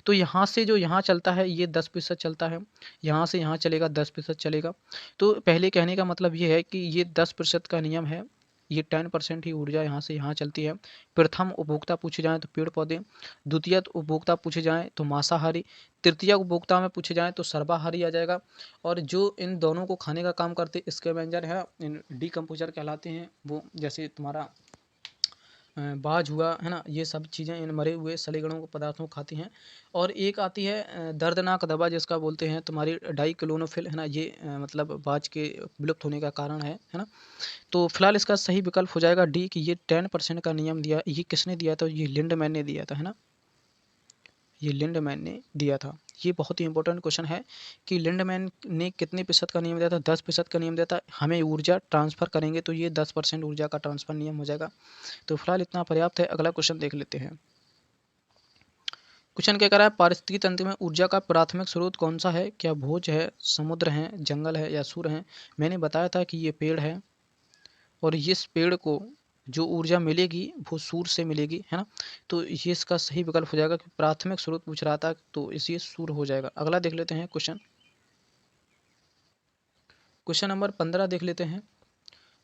तो यहाँ से जो यहाँ चलता है ये 10% चलता है, यहाँ से यहाँ चलेगा 10% चलेगा। तो पहले कहने का मतलब ये है कि ये 10% का नियम है, ये 10% ही ऊर्जा यहाँ से यहाँ चलती है। प्रथम उपभोक्ता पूछे जाएँ तो पेड़ पौधे, द्वितीय उपभोक्ता पूछे जाएँ तो मांसाहारी, तृतीय उपभोक्ता में पूछे जाएँ तो सर्वाहारी आ जाएगा। और जो इन दोनों को खाने का काम करते स्कैवेंजर है, इन डीकम्पोजर कहलाते हैं वो, जैसे तुम्हारा बाज हुआ, है ना, ये सब चीज़ें इन मरे हुए सड़े-गले पदार्थों को खाती हैं। और एक आती है दर्दनाक दवा, जिसका बोलते हैं तुम्हारी डाइक्लोरोफिल, है ना, ये मतलब बाज के विलुप्त होने का कारण है ना। तो फिलहाल इसका सही विकल्प हो जाएगा डी, कि ये 10% का नियम दिया, ये किसने दिया था? ये लिंडमैन ने दिया था, है ना, ये लिंडमैन ने दिया था। ये बहुत ही इंपॉर्टेंट क्वेश्चन है कि लिंडमैन ने कितने प्रतिशत का नियम दिया था? 10% का नियम दिया था। हमें ऊर्जा ट्रांसफ़र करेंगे तो ये 10% ऊर्जा का ट्रांसफ़र नियम हो जाएगा। तो फिलहाल इतना पर्याप्त है, अगला क्वेश्चन देख लेते हैं। क्वेश्चन क्या कह रहा है? पारिस्थितिकी तंत्र में ऊर्जा का प्राथमिक स्रोत कौन सा है? क्या भोज है, समुद्र है, जंगल है या सूर्य है? मैंने बताया था कि ये पेड़ है, और इस पेड़ को जो ऊर्जा मिलेगी वो सूर्य से मिलेगी, है ना। तो ये इसका सही विकल्प हो जाएगा, कि प्राथमिक स्रोत पूछ रहा था तो इसी सूर्य हो जाएगा। अगला देख लेते हैं क्वेश्चन। क्वेश्चन नंबर 15 देख लेते हैं।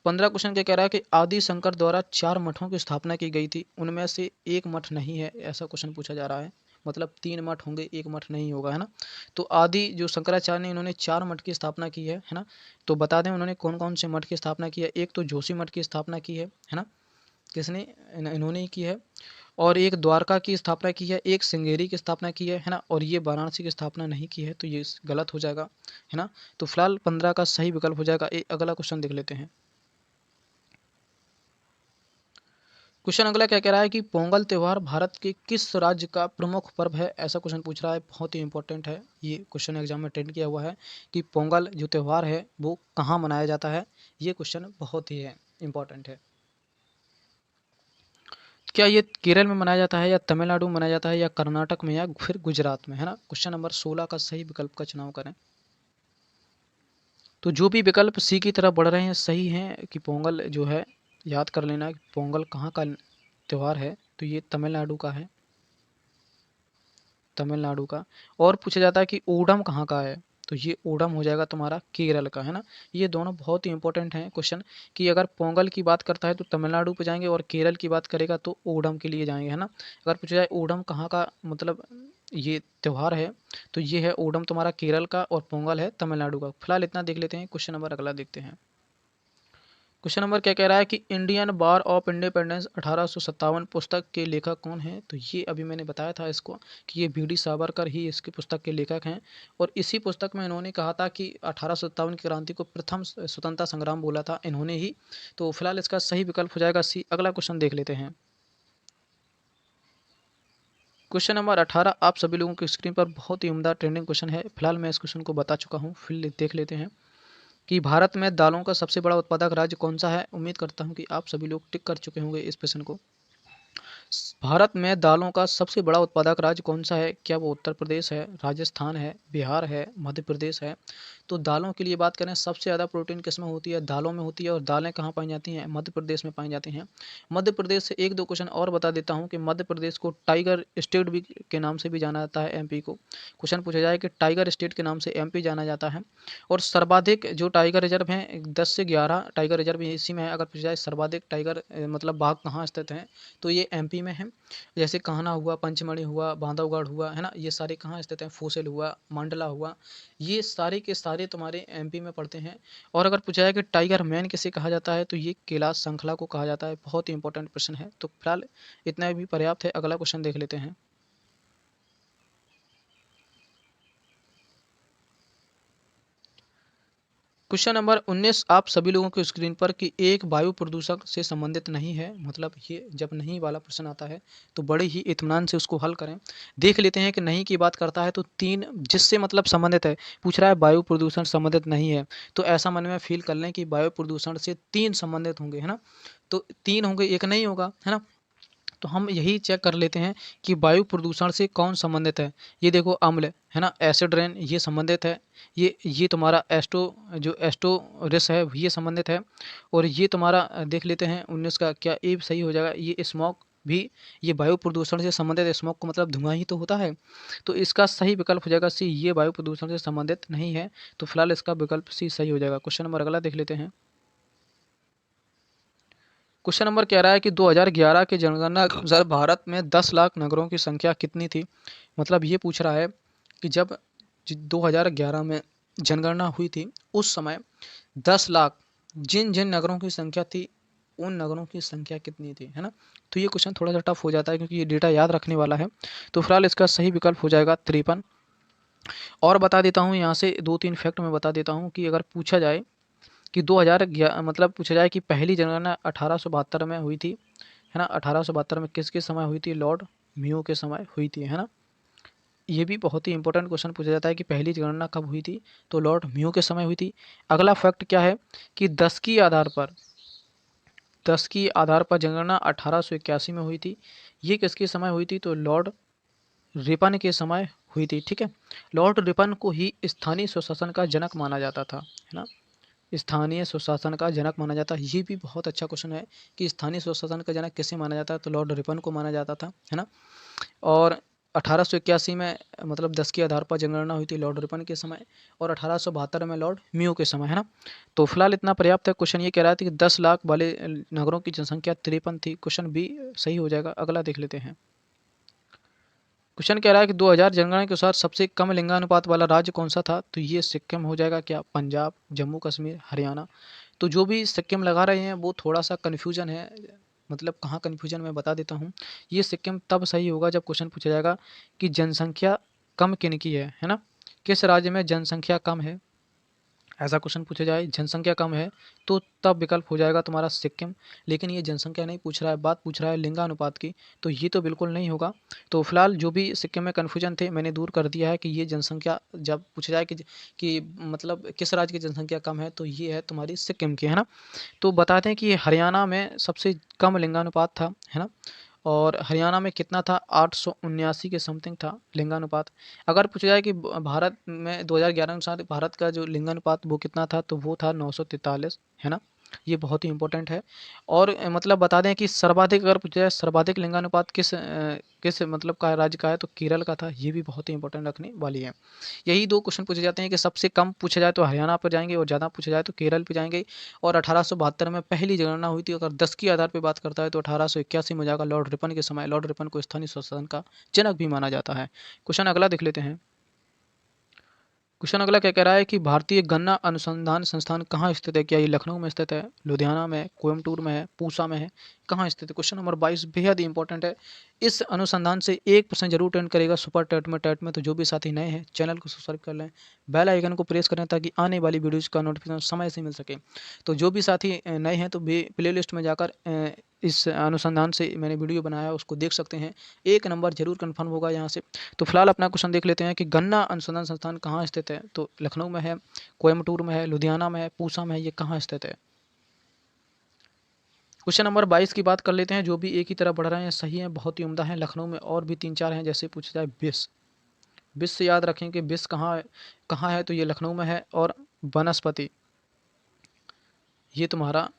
15 क्वेश्चन क्या कह रहा है कि आदि शंकर द्वारा 4 मठों की स्थापना की गई थी, उनमें से एक मठ नहीं है, ऐसा क्वेश्चन पूछा जा रहा है। मतलब 3 मठ होंगे, एक मठ नहीं होगा, है ना। तो आदि जो शंकराचार्य ने, इन्होंने 4 मठ की स्थापना की है ना। तो बता दें उन्होंने कौन कौन से मठ की स्थापना की है। एक तो जोशी मठ की स्थापना की है ना, किसने? इन्होंने ही की है। और एक द्वारका की स्थापना की है, एक श्रृंगेरी की स्थापना की है ना, और ये वाराणसी की स्थापना नहीं की है, तो ये गलत हो जाएगा, है ना। तो फिलहाल 15 का सही विकल्प हो जाएगा। अगला क्वेश्चन देख लेते हैं। क्वेश्चन अगला क्या कह रहा है कि पोंगल त्यौहार भारत के किस राज्य का प्रमुख पर्व है? ऐसा क्वेश्चन पूछ रहा है, बहुत ही इंपॉर्टेंट है ये क्वेश्चन, एग्जाम में अटेंड किया हुआ है कि पोंगल जो त्यौहार है वो कहाँ मनाया जाता है। ये क्वेश्चन बहुत ही है इंपॉर्टेंट है। क्या ये केरल में मनाया जाता है, या तमिलनाडु में मनाया जाता है, या कर्नाटक में, या फिर गुजरात में, है ना। क्वेश्चन नंबर 16 का सही विकल्प का चुनाव करें। तो जो भी विकल्प सी की तरफ बढ़ रहे हैं सही हैं, कि पोंगल जो है, याद कर लेना कि पोंगल कहाँ का त्यौहार है, तो ये तमिलनाडु का है, तमिलनाडु का। और पूछा जाता है कि ओणम कहाँ का है, तो ये ओणम हो जाएगा तुम्हारा केरल का, है ना। ये दोनों बहुत ही इंपॉर्टेंट हैं क्वेश्चन, कि अगर पोंगल की बात करता है तो तमिलनाडु पे जाएंगे, और केरल की बात करेगा तो ओणम के लिए जाएंगे, है ना। अगर पूछा जाए ओणम कहाँ का मतलब ये त्यौहार है, तो ये है ओणम तुम्हारा केरल का, और पोंगल है तमिलनाडु का। फिलहाल इतना देख लेते हैं। क्वेश्चन नंबर अगला देखते हैं। क्वेश्चन नंबर क्या कह रहा है कि इंडियन बार ऑफ इंडिपेंडेंस 1857 पुस्तक के लेखक कौन है? तो ये अभी मैंने बताया था इसको, कि ये बी डी सावरकर ही इसकी पुस्तक के लेखक हैं। और इसी पुस्तक में इन्होंने कहा था कि 1857 की क्रांति को प्रथम स्वतंत्रता संग्राम बोला था इन्होंने ही। तो फिलहाल इसका सही विकल्प हो जाएगा सी। अगला क्वेश्चन देख लेते हैं। क्वेश्चन नंबर 18 आप सभी लोगों की स्क्रीन पर बहुत ही उम्दा ट्रेंडिंग क्वेश्चन है। फिलहाल मैं इस क्वेश्चन को बता चुका हूँ, फिर देख लेते हैं कि भारत में दालों का सबसे बड़ा उत्पादक राज्य कौन सा है। उम्मीद करता हूं कि आप सभी लोग टिक कर चुके होंगे इस प्रश्न को। भारत में दालों का सबसे बड़ा उत्पादक राज्य कौन सा है? क्या वो उत्तर प्रदेश है, राजस्थान है, बिहार है, मध्य प्रदेश है? तो दालों के लिए बात करें, सबसे ज़्यादा प्रोटीन किस में होती है? दालों में होती है। और दालें कहाँ पाई जाती हैं? मध्य प्रदेश में पाई जाती हैं। मध्य प्रदेश से एक दो क्वेश्चन और बता देता हूँ कि मध्य प्रदेश को टाइगर स्टेट भी के नाम से भी जाना जाता है। एमपी को क्वेश्चन पूछा जाए कि टाइगर स्टेट के नाम से एमपी जाना जाता है। और सर्वाधिक जो टाइगर रिजर्व हैं 10 से 11 टाइगर रिजर्व इसी में है। अगर पूछा जाए सर्वाधिक टाइगर मतलब बाघ कहाँ स्थित हैं, तो ये एमपी में है। जैसे कान्हा हुआ, पंचमढ़ी हुआ, बांधवगढ़ हुआ, है ना, ये सारे कहाँ स्थित हैं? फूसिल हुआ, मंडला हुआ, ये सारे के सारे तुम्हारे एमपी में पड़ते हैं। और अगर पूछा जाए कि टाइगर मैन किसे कहा जाता है, तो ये कैलाश श्रृंखला को कहा जाता है। बहुत ही इंपॉर्टेंट प्रश्न है। तो फिलहाल इतना भी पर्याप्त है। अगला क्वेश्चन देख लेते हैं। क्वेश्चन नंबर 19, आप सभी लोगों के स्क्रीन पर कि एक वायु प्रदूषक से संबंधित नहीं है, मतलब ये जब नहीं वाला प्रश्न आता है तो बड़े ही इत्मीनान से उसको हल करें। देख लेते हैं कि नहीं की बात करता है तो 3 जिससे मतलब संबंधित है, पूछ रहा है वायु प्रदूषण संबंधित नहीं है, तो ऐसा मन में फील कर लें कि वायु प्रदूषण से 3 संबंधित होंगे, है ना? तो 3 होंगे, 1 नहीं होगा, है ना? तो हम यही चेक कर लेते हैं कि वायु प्रदूषण से कौन संबंधित है। ये देखो अम्ल, है ना, एसिड रेन ये संबंधित है। ये तुम्हारा एस्टोरिस है ये संबंधित है। और ये तुम्हारा देख लेते हैं 19 का क्या ये सही हो जाएगा। ये स्मोक भी ये वायु प्रदूषण से संबंधित है। स्मोक को मतलब धुआं ही तो होता है। तो इसका सही विकल्प हो जाएगा सी, ये वायु प्रदूषण से संबंधित नहीं है। तो फिलहाल इसका विकल्प सी सही हो जाएगा। क्वेश्चन नंबर अगला देख लेते हैं। क्वेश्चन नंबर कह रहा है कि 2011 की जनगणना के अनुसार भारत में 10 लाख नगरों की संख्या कितनी थी। मतलब ये पूछ रहा है कि जब 2011 में जनगणना हुई थी उस समय 10 लाख जिन जिन नगरों की संख्या थी उन नगरों की संख्या कितनी थी, है ना? तो ये क्वेश्चन थोड़ा सा टफ हो जाता है क्योंकि ये डेटा याद रखने वाला है। तो फिलहाल इसका सही विकल्प हो जाएगा 53। और बता देता हूँ यहाँ से 2-3 फैक्ट मैं बता देता हूँ कि अगर पूछा जाए कि 2011 मतलब पूछा जाए कि पहली जनगणना 1872 में हुई थी, है ना? 1872 में किसके समय हुई थी? लॉर्ड म्यू के समय हुई थी, है ना? ये भी बहुत ही इंपॉर्टेंट क्वेश्चन पूछा जाता है कि पहली जनगणना कब हुई थी, तो लॉर्ड म्यू के समय हुई थी। अगला फैक्ट क्या है कि 10 की आधार पर जनगणना 1881 में हुई थी। ये किसके समय हुई थी? तो लॉर्ड रिपन के समय हुई थी, ठीक है? लॉर्ड रिपन को ही स्थानीय स्वशासन का जनक माना जाता था, है ना? स्थानीय स्वशासन का जनक माना जाता है। ये भी बहुत अच्छा क्वेश्चन है कि स्थानीय स्वशासन का जनक किसे माना जाता है? तो लॉर्ड रिपन को माना जाता था, है ना? और 1881 में मतलब 10 के आधार पर जनगणना हुई थी लॉर्ड रिपन के समय, और 1872 में लॉर्ड म्यू के समय, है ना? तो फिलहाल इतना पर्याप्त है। क्वेश्चन ये कह रहा था कि 10 लाख वाले नगरों की जनसंख्या 53 थी। क्वेश्चन बी सही हो जाएगा। अगला देख लेते हैं। क्वेश्चन कह रहा है कि 2000 जनगणना के अनुसार सबसे कम लिंगानुपात वाला राज्य कौन सा था? तो ये सिक्किम हो जाएगा क्या? पंजाब, जम्मू कश्मीर, हरियाणा। तो जो भी सिक्किम लगा रहे हैं वो थोड़ा सा कन्फ्यूजन है। मतलब कहाँ कन्फ्यूजन मैं बता देता हूँ। ये सिक्किम तब सही होगा जब क्वेश्चन पूछा जाएगा कि जनसंख्या कम किन की है ना? किस राज्य में जनसंख्या कम है? ऐसा क्वेश्चन पूछा जाए जनसंख्या कम है तो तब विकल्प हो जाएगा तुम्हारा सिक्किम। लेकिन ये जनसंख्या नहीं पूछ रहा है, बात पूछ रहा है लिंगानुपात की, तो ये तो बिल्कुल नहीं होगा। तो फिलहाल जो भी सिक्किम में कन्फ्यूजन थे मैंने दूर कर दिया है कि ये जनसंख्या जब पूछा जाए कि मतलब किस राज्य की जनसंख्या कम है तो ये है तुम्हारी सिक्किम की, है ना? तो बताते हैं कि हरियाणा में सबसे कम लिंगानुपात था, है ना? और हरियाणा में कितना था? 879 के समथिंग था लिंगानुपात। अगर पूछा जाए कि भारत में 2011 के अनुसार भारत का जो लिंगानुपात वो कितना था? तो वो था 943, है ना? ये बहुत ही इंपॉर्टेंट है। और मतलब बता दें कि सर्वाधिक अगर पूछा जाए सर्वाधिक लिंगानुपात किस मतलब का राज्य का है? तो केरल का था। ये भी बहुत ही इंपॉर्टेंट रखने वाली है। यही 2 क्वेश्चन पूछे जाते हैं कि सबसे कम पूछा जाए तो हरियाणा पर जाएँगे और ज़्यादा पूछा जाए तो केरल पे जाएँगे। और 1872 में पहली जनगणना हुई थी। अगर 10 के आधार पे बात करता है तो 1881 में जाकर लॉर्ड रिपन के समय लॉर्ड रिपन को स्थानीय स्वशासन का जनक भी माना जाता है। क्वेश्चन अगला देख लेते हैं। क्वेश्चन अगला क्या कह रहा है कि भारतीय गन्ना अनुसंधान संस्थान कहाँ स्थित है? क्या ये लखनऊ में स्थित है, लुधियाना में, कोयम्बटूर में है, पूसा में है, कहाँ स्थित है? क्वेश्चन नंबर 22 बेहद ही इंपॉर्टेंट है। इस अनुसंधान से 1% जरूर टेंड करेगा सुपर टेट में। तो जो भी साथी नए हैं चैनल को सब्सक्राइब कर लें, बेल आइकन को प्रेस करें ताकि आने वाली वीडियोज़ का नोटिफिकेशन समय से मिल सके। तो जो भी साथी नए हैं तो प्ले लिस्ट में जाकर इस अनुसंधान से मैंने वीडियो बनाया उसको देख सकते हैं। 1 नंबर जरूर कन्फर्म होगा यहाँ से। तो फिलहाल अपना क्वेश्चन देख लेते हैं कि गन्ना अनुसंधान संस्थान कहाँ स्थित है? तो लखनऊ में है, कोयम्बटूर में है, लुधियाना में है, पूसा में है, ये कहाँ स्थित है? क्वेश्चन नंबर 22 की बात कर लेते हैं। जो भी एक ही तरह बढ़ रहे हैं सही है, बहुत ही उम्दा है। लखनऊ में और भी 3-4 हैं, जैसे पूछा जाए बिस। बिस से याद रखें कि बिस कहाँ है? तो ये लखनऊ में है। और वनस्पति ये तुम्हारा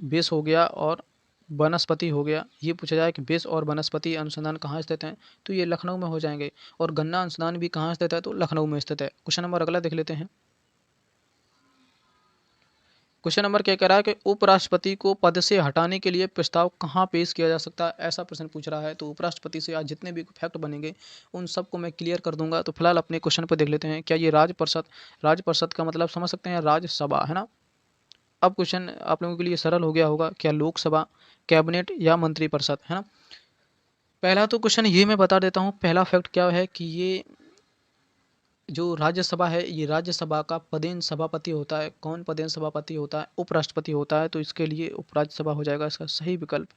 बेस हो गया और वनस्पति हो गया। ये पूछा जाए कि बेस और वनस्पति अनुसंधान कहाँ स्थित हैं? तो ये लखनऊ में हो जाएंगे। और गन्ना अनुसंधान भी कहाँ स्थित है? तो लखनऊ में स्थित है। क्वेश्चन नंबर अगला देख लेते हैं। क्वेश्चन नंबर क्या कह रहा है कि उपराष्ट्रपति को पद से हटाने के लिए प्रस्ताव कहाँ पेश किया जा सकता है? ऐसा प्रश्न पूछ रहा है। तो उपराष्ट्रपति से आज जितने भी फैक्ट बनेंगे उन सबको मैं क्लियर कर दूंगा। तो फिलहाल अपने क्वेश्चन पर देख लेते हैं। क्या ये राज्य परिषद का मतलब समझ सकते हैं? राज्यसभा, है ना? अब क्वेश्चन आप लोगों के लिए सरल हो गया होगा। क्या लोकसभा, कैबिनेट या मंत्रिपरिषद, है ना? पहला तो क्वेश्चन ये मैं बता देता हूँ। पहला फैक्ट क्या है कि ये जो राज्यसभा है, ये राज्यसभा का पदेन सभापति होता है। कौन पदेन सभापति होता है? उपराष्ट्रपति होता है। तो इसके लिए उपराज्यसभा हो जाएगा इसका सही विकल्प।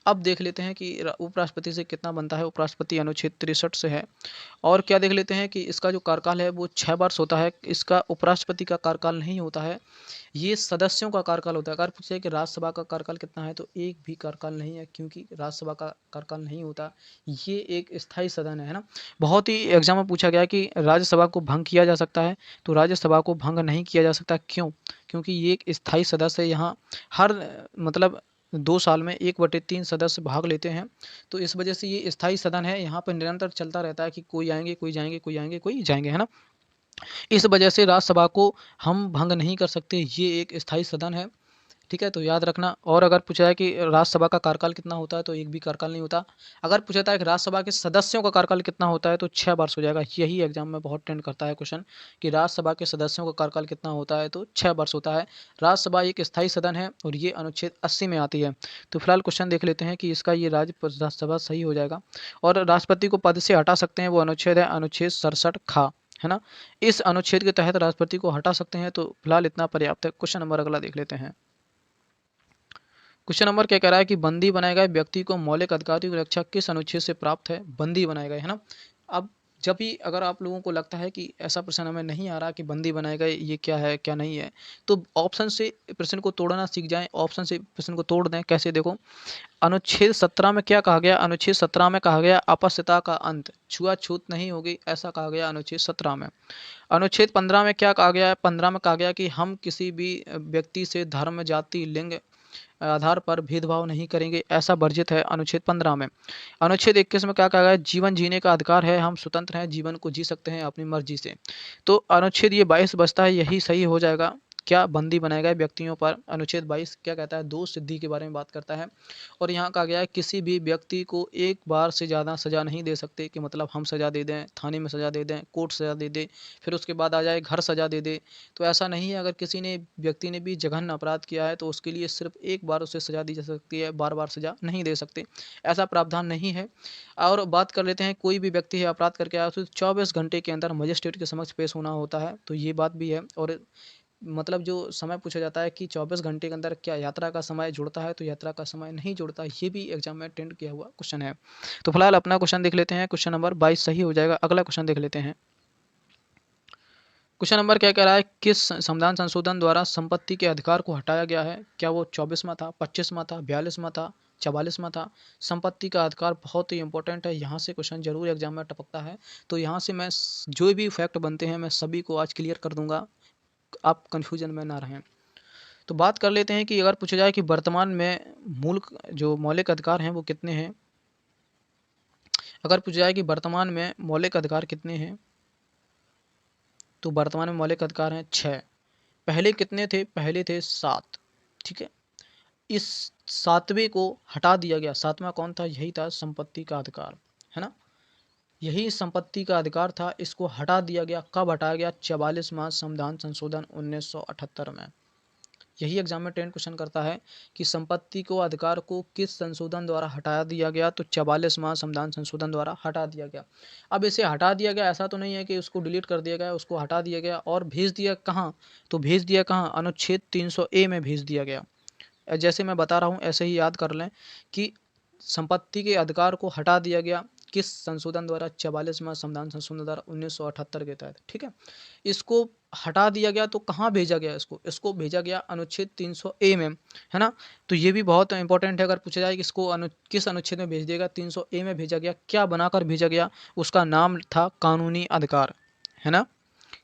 अब देख लेते हैं कि उपराष्ट्रपति से कितना बनता है। उपराष्ट्रपति अनुच्छेद 63 से है। और क्या देख लेते हैं कि इसका जो कार्यकाल है वो 6 वर्ष होता है। इसका उपराष्ट्रपति का कार्यकाल नहीं होता है, ये सदस्यों का कार्यकाल होता है। अगर पूछे कि राज्यसभा का कार्यकाल कितना है, तो एक भी कार्यकाल नहीं है, क्योंकि राज्यसभा का कार्यकाल नहीं होता। ये एक स्थायी सदन है ना। बहुत ही एग्जाम में पूछा गया कि राज्यसभा को भंग किया जा सकता है, तो राज्यसभा को भंग नहीं किया जा सकता। क्यों? क्योंकि ये एक स्थायी सदस्य है। यहाँ हर मतलब 2 साल में 1/3 सदस्य भाग लेते हैं, तो इस वजह से ये स्थायी सदन है। यहाँ पर निरंतर चलता रहता है कि कोई आएंगे, कोई जाएंगे, कोई आएंगे, कोई जाएंगे, है ना। इस वजह से राज्यसभा को हम भंग नहीं कर सकते, ये एक स्थायी सदन है। ठीक है, तो याद रखना। और अगर पूछा है कि राज्यसभा का कार्यकाल कितना होता है, तो एक भी कार्यकाल नहीं होता। अगर पूछा है कि राज्यसभा के सदस्यों का कार्यकाल कितना होता है, तो 6 वर्ष हो जाएगा। यही एग्जाम में बहुत ट्रेंड करता है क्वेश्चन कि राज्यसभा के सदस्यों का कार्यकाल कितना होता है, तो 6 वर्ष होता है। राज्यसभा एक स्थायी सदन है और ये अनुच्छेद 80 में आती है। तो फिलहाल क्वेश्चन देख लेते हैं कि इसका ये राज्यसभा सही हो जाएगा। और राष्ट्रपति को पद से हटा सकते हैं, वो अनुच्छेद है अनुच्छेद 67 खा, है ना। इस अनुच्छेद के तहत राष्ट्रपति को हटा सकते हैं। तो फिलहाल इतना पर्याप्त है। क्वेश्चन नंबर अगला देख लेते हैं। क्वेश्चन नंबर क्या कह रहा है कि बंदी बनाए गए व्यक्ति को मौलिक अधिकारों की रक्षा किस अनुच्छेद से प्राप्त है? बंदी बनाए गए, है ना। अब जब भी अगर आप लोगों को लगता है कि ऐसा प्रश्न हमें नहीं आ रहा कि बंदी बनाए गए ये क्या है क्या नहीं है, तो ऑप्शन से प्रश्न को तोड़ना सीख जाएं। ऑप्शन से प्रश्न को तोड़ दें। कैसे? देखो, अनुच्छेद 17 में क्या कहा गया? अनुच्छेद 17 में कहा गया अपस्यता का अंत, छुआछूत नहीं होगी, ऐसा कहा गया अनुच्छेद 17 में। अनुच्छेद 15 में क्या कहा गया है? 15 में कहा गया कि हम किसी भी व्यक्ति से धर्म, जाति, लिंग आधार पर भेदभाव नहीं करेंगे, ऐसा वर्जित है अनुच्छेद 15 में। अनुच्छेद 21 में क्या कहा गया है? जीवन जीने का अधिकार है, हम स्वतंत्र हैं, जीवन को जी सकते हैं अपनी मर्जी से। तो अनुच्छेद ये 22 बचता है, यही सही हो जाएगा। क्या? बंदी बनाए गए व्यक्तियों पर। अनुच्छेद 22 क्या कहता है? दोष सिद्धि के बारे में बात करता है। और यहाँ कहा गया है किसी भी व्यक्ति को एक बार से ज़्यादा सज़ा नहीं दे सकते, कि मतलब हम सज़ा दे दें, थाने में सज़ा दे दें, कोर्ट सज़ा दे दे, फिर उसके बाद आ जाए घर सज़ा दे दे, तो ऐसा नहीं है। अगर किसी ने व्यक्ति ने भी जघन्य अपराध किया है, तो उसके लिए सिर्फ एक बार उसे सज़ा दी जा सकती है, बार बार सज़ा नहीं दे सकते, ऐसा प्रावधान नहीं है। और बात कर लेते हैं, कोई भी व्यक्ति है अपराध करके आया, तो 24 घंटे के अंदर मजिस्ट्रेट के समक्ष पेश होना होता है, तो ये बात भी है। और मतलब जो समय पूछा जाता है कि 24 घंटे के अंदर क्या यात्रा का समय जुड़ता है, तो यात्रा का समय नहीं जुड़ता। ये भी एग्जाम में टेंड किया हुआ क्वेश्चन है। तो फिलहाल अपना क्वेश्चन देख लेते हैं। क्वेश्चन नंबर 22 सही हो जाएगा। अगला क्वेश्चन देख लेते हैं। क्वेश्चन नंबर क्या कह रहा है? किस संविधान संशोधन द्वारा संपत्ति के अधिकार को हटाया गया है? क्या वो 24वां था, 25वां था, 42वां था, 44वां था? संपत्ति का अधिकार बहुत ही इंपॉर्टेंट है, यहाँ से क्वेश्चन जरूर एग्जाम में टपकता है। तो यहाँ से मैं जो भी फैक्ट बनते हैं मैं सभी को आज क्लियर कर दूंगा, आप कंफ्यूजन में ना रहें। तो बात कर लेते हैं कि अगर पूछा जाए कि वर्तमान में मूल जो मौलिक अधिकार हैं वो कितने हैं। अगर पूछा जाए कि वर्तमान में मौलिक अधिकार कितने हैं, तो वर्तमान में मौलिक अधिकार हैं 6। पहले कितने थे? पहले थे 7। ठीक है, इस 7वें को हटा दिया गया। 7वां कौन था? यही था संपत्ति का अधिकार, है ना। यही संपत्ति का अधिकार था, इसको हटा दिया गया। कब हटाया गया? 44वां संविधान संशोधन 1978 में। यही एग्जाम में 10 क्वेश्चन करता है कि संपत्ति को अधिकार को किस संशोधन द्वारा हटा दिया गया, तो 44वां संविधान संशोधन द्वारा हटा दिया गया। अब इसे हटा दिया गया, ऐसा तो नहीं है कि उसको डिलीट कर दिया गया, उसको हटा दिया गया। और भेज दिया कहाँ? तो भेज दिया कहाँ? अनुच्छेद 300A में भेज दिया गया। जैसे मैं बता रहा हूँ ऐसे ही याद कर लें कि संपत्ति के अधिकार को हटा दिया गया किस संशोधन द्वारा? 44वां संविधान संशोधन द्वारा 1978 के तहत। ठीक है, इसको हटा दिया गया तो कहाँ भेजा गया? इसको भेजा गया अनुच्छेद 300A में, है ना। तो ये भी बहुत इंपॉर्टेंट है। अगर पूछा जाए कि इसको किस अनुच्छेद में भेज दिया गया? 300A में भेजा गया। क्या बनाकर भेजा गया? उसका नाम था कानूनी अधिकार, है ना।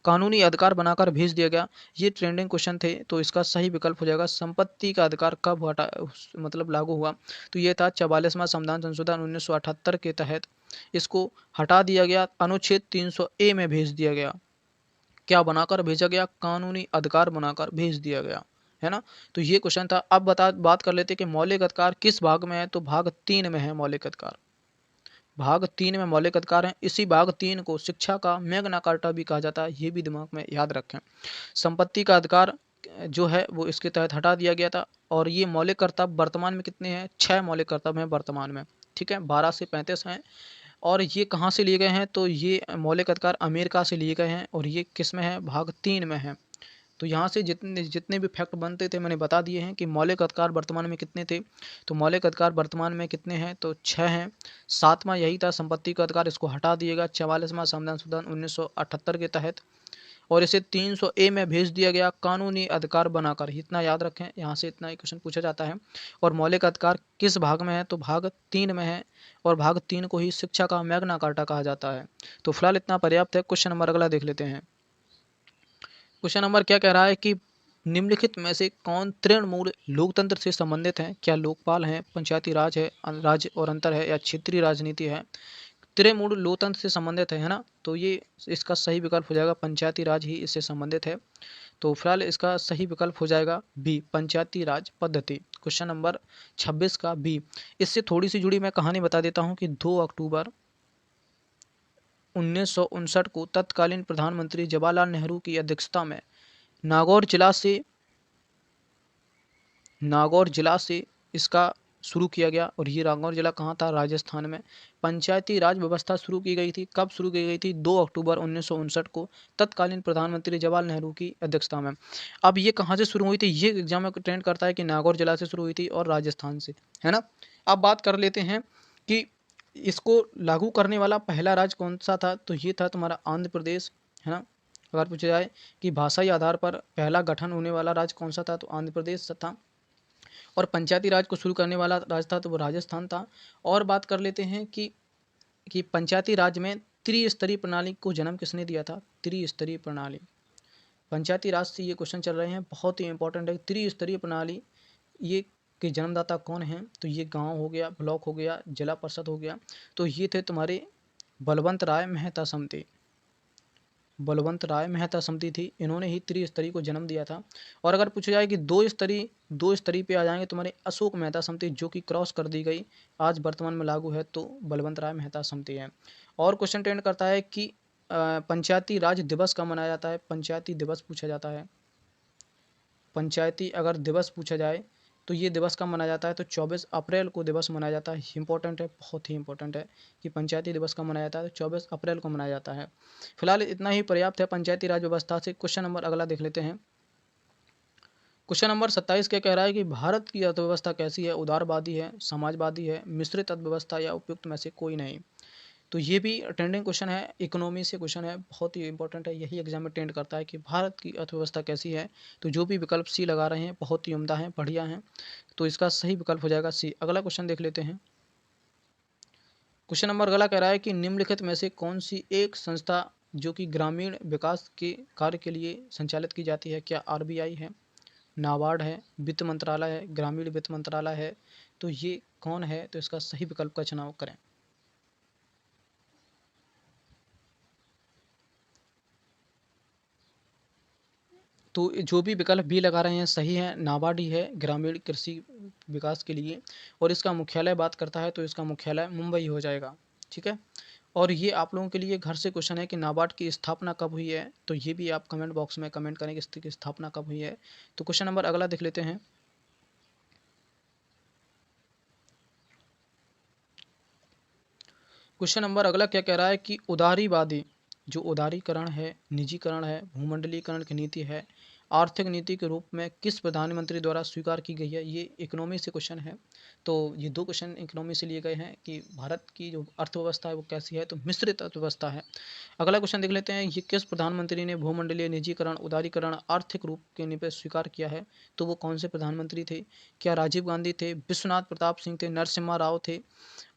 कानूनी अधिकार बनाकर भेज दिया गया। ये ट्रेंडिंग क्वेश्चन थे, तो इसका सही विकल्प हो जाएगा संपत्ति का अधिकार कब हटा मतलब लागू हुआ, तो ये था 44वां संविधान संशोधन 1978 के तहत इसको हटा दिया गया, अनुच्छेद 300A में भेज दिया गया। क्या बनाकर भेजा गया? कानूनी अधिकार बनाकर भेज दिया गया, है ना। तो ये क्वेश्चन था। अब बात कर लेते कि मौलिक अधिकार किस भाग में है, तो भाग 3 में है मौलिक अधिकार। भाग 3 में मौलिक अधिकार हैं। इसी भाग 3 को शिक्षा का मैग्ना कार्टा भी कहा जाता है, ये भी दिमाग में याद रखें। संपत्ति का अधिकार जो है वो इसके तहत हटा दिया गया था। और ये मौलिक कर्तव्य वर्तमान में कितने हैं? 6 मौलिक कर्तव्य हैं वर्तमान में। ठीक है, 12 से 35 हैं और ये कहाँ से लिए गए हैं, तो ये मौलिक अधिकार अमेरिका से लिए गए हैं और ये किस में है, भाग 3 में है। तो यहाँ से जितने जितने भी फैक्ट बनते थे मैंने बता दिए हैं कि मौलिक अधिकार वर्तमान में कितने थे। तो मौलिक अधिकार वर्तमान में कितने हैं, तो 6 हैं। 7वां यही था संपत्ति का अधिकार, इसको हटा दिएगा। 44वां संविधान संशोधन 1978 के तहत, और इसे 300 ए में भेज दिया गया कानूनी अधिकार बनाकर। इतना याद रखें, यहाँ से इतना ही क्वेश्चन पूछा जाता है। और मौलिक अधिकार किस भाग में है, तो भाग 3 में है, और भाग 3 को ही शिक्षा का मैग्ना कार्टा कहा जाता है। तो फिलहाल इतना पर्याप्त है। क्वेश्चन नंबर अगला देख लेते हैं। क्वेश्चन नंबर क्या कह रहा है कि निम्नलिखित में से कौन तृणमूल लोकतंत्र से संबंधित है। क्या लोकपाल है, पंचायती राज है, राज्य और अंतर है, या क्षेत्रीय राजनीति है। तृणमूल लोकतंत्र से संबंधित है ना, तो ये इसका सही विकल्प हो जाएगा पंचायती राज ही इससे संबंधित है। तो फिलहाल इसका सही विकल्प हो जाएगा बी, पंचायती राज पद्धति। क्वेश्चन नंबर 26 का बी। इससे थोड़ी सी जुड़ी मैं कहानी बता देता हूँ कि 2 अक्टूबर 1959 को तत्कालीन प्रधानमंत्री जवाहरलाल नेहरू की अध्यक्षता में नागौर जिला से इसका शुरू किया गया। और ये नागौर जिला कहाँ था, राजस्थान में। पंचायती राज व्यवस्था शुरू की गई थी, कब शुरू की गई थी, 2 अक्टूबर 1959 को तत्कालीन प्रधानमंत्री जवाहरलाल नेहरू की अध्यक्षता में। अब ये कहाँ से शुरू हुई थी, ये एग्जाम में ट्रेंड करता है कि नागौर जिला से शुरू हुई थी और राजस्थान से, है ना। अब बात कर लेते हैं कि इसको लागू करने वाला पहला राज्य कौन सा था, तो ये था तुम्हारा आंध्र प्रदेश, है ना। अगर पूछा जाए कि भाषाई आधार पर पहला गठन होने वाला राज्य कौन सा था, तो आंध्र प्रदेश था। और पंचायती राज को शुरू करने वाला राज्य था तो वो राजस्थान था। और बात कर लेते हैं कि पंचायती राज में त्रिस्तरीय प्रणाली को जन्म किसने दिया था। त्रिस्तरीय प्रणाली, पंचायती राज से ये क्वेश्चन चल रहे हैं, बहुत ही इंपॉर्टेंट है। त्रिस्तरीय प्रणाली ये के जन्मदाता कौन है, तो ये गांव हो गया, ब्लॉक हो गया, जिला परिषद हो गया। तो ये थे तुम्हारे बलवंत राय मेहता समिति। बलवंत राय मेहता समिति थी, इन्होंने ही त्रिस्तरीय को जन्म दिया था। और अगर पूछा जाए कि दो स्तरीय पे आ जाएंगे तुम्हारे अशोक मेहता समिति, जो कि क्रॉस कर दी गई, आज वर्तमान में लागू है, तो बलवंत राय मेहता समिति है। और क्वेश्चन ट्रेंड करता है कि पंचायती राज दिवस कब मनाया जाता है। पंचायती दिवस पूछा जाता है, पंचायती अगर दिवस पूछा जाए तो ये दिवस कब मनाया जाता है, तो 24 अप्रैल को दिवस मनाया जाता है। इंपॉर्टेंट है, बहुत ही इंपॉर्टेंट है कि पंचायती दिवस कब मनाया जाता है, तो 24 अप्रैल को मनाया जाता है। फिलहाल इतना ही पर्याप्त है पंचायती राज व्यवस्था से। क्वेश्चन नंबर अगला देख लेते हैं। क्वेश्चन नंबर 27 क्या कह रहा है कि भारत की अर्थव्यवस्था कैसी है, उदारवादी है, समाजवादी है, मिश्रित अर्थव्यवस्था, या उपयुक्त में से कोई नहीं। तो ये भी ट्रेंडिंग क्वेश्चन है, इकोनॉमी से क्वेश्चन है, बहुत ही इंपॉर्टेंट है, यही एग्जाम में ट्रेंड करता है कि भारत की अर्थव्यवस्था कैसी है। तो जो भी विकल्प सी लगा रहे हैं बहुत ही उम्दा हैं, बढ़िया हैं। तो इसका सही विकल्प हो जाएगा सी। अगला क्वेश्चन देख लेते हैं। क्वेश्चन नंबर अगला कह रहा है कि निम्नलिखित में से कौन सी एक संस्था जो कि ग्रामीण विकास के कार्य के लिए संचालित की जाती है। क्या आरबीआई है, नाबार्ड है, वित्त मंत्रालय है, ग्रामीण वित्त मंत्रालय है। तो ये कौन है, तो इसका सही विकल्प का चुनाव करें। तो जो भी विकल्प भी लगा रहे हैं सही है, नाबार्ड ही है ग्रामीण कृषि विकास के लिए। और इसका मुख्यालय बात करता है तो इसका मुख्यालय मुंबई हो जाएगा, ठीक है। और ये आप लोगों के लिए घर से क्वेश्चन है कि नाबार्ड की स्थापना कब हुई है, तो ये भी आप कमेंट बॉक्स में कमेंट करें कि इसकी स्थापना कब हुई है। तो क्वेश्चन नंबर अगला देख लेते हैं। क्वेश्चन नंबर अगला क्या कह रहा है कि उदारीवादी, जो उदारीकरण है, निजीकरण है, भूमंडलीकरण की नीति है, आर्थिक नीति के रूप में किस प्रधानमंत्री द्वारा स्वीकार की गई है। ये इकोनॉमी से क्वेश्चन है। तो ये 2 क्वेश्चन इकोनॉमी से लिए गए हैं कि भारत की जो अर्थव्यवस्था है वो कैसी है, तो मिश्रित अर्थव्यवस्था है। अगला क्वेश्चन देख लेते हैं, ये किस प्रधानमंत्री ने भूमंडलीय निजीकरण, उदारीकरण, आर्थिक रूप के निवेश स्वीकार किया है। तो वो कौन से प्रधानमंत्री थे। क्या राजीव गांधी थे, विश्वनाथ प्रताप सिंह थे, नरसिम्हा राव थे,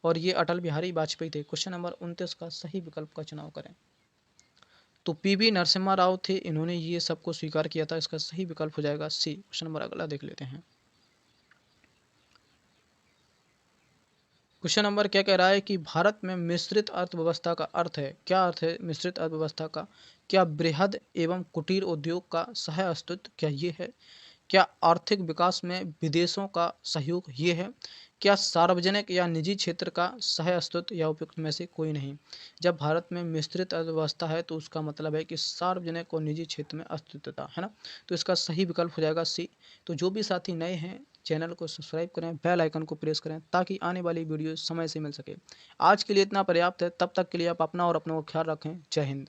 और ये अटल बिहारी वाजपेयी थे। क्वेश्चन नंबर 29 का सही विकल्प का चुनाव करें। तो पीवी नरसिम्हा राव थे, इन्होंने ये सबको स्वीकार किया था। इसका सही विकल्प हो जाएगा सी। क्वेश्चन नंबर अगला देख लेते हैं। क्वेश्चन नंबर क्या कह रहा है कि भारत में मिश्रित अर्थव्यवस्था का अर्थ है। क्या अर्थ है मिश्रित अर्थव्यवस्था का। क्या बृहद एवं कुटीर उद्योग का सह अस्तित्व, क्या ये है। क्या आर्थिक विकास में विदेशों का सहयोग, ये है। क्या सार्वजनिक या निजी क्षेत्र का सह अस्तित्व, या उपयुक्त में से कोई नहीं। जब भारत में मिश्रित अर्थव्यवस्था है तो उसका मतलब है कि सार्वजनिक और निजी क्षेत्र में अस्तित्वता है ना। तो इसका सही विकल्प हो जाएगा सी। तो जो भी साथी नए हैं चैनल को सब्सक्राइब करें, बेल आइकन को प्रेस करें ताकि आने वाली वीडियो समय से मिल सके। आज के लिए इतना पर्याप्त है, तब तक के लिए आप अपना और अपनों का ख्याल रखें। जय हिंद।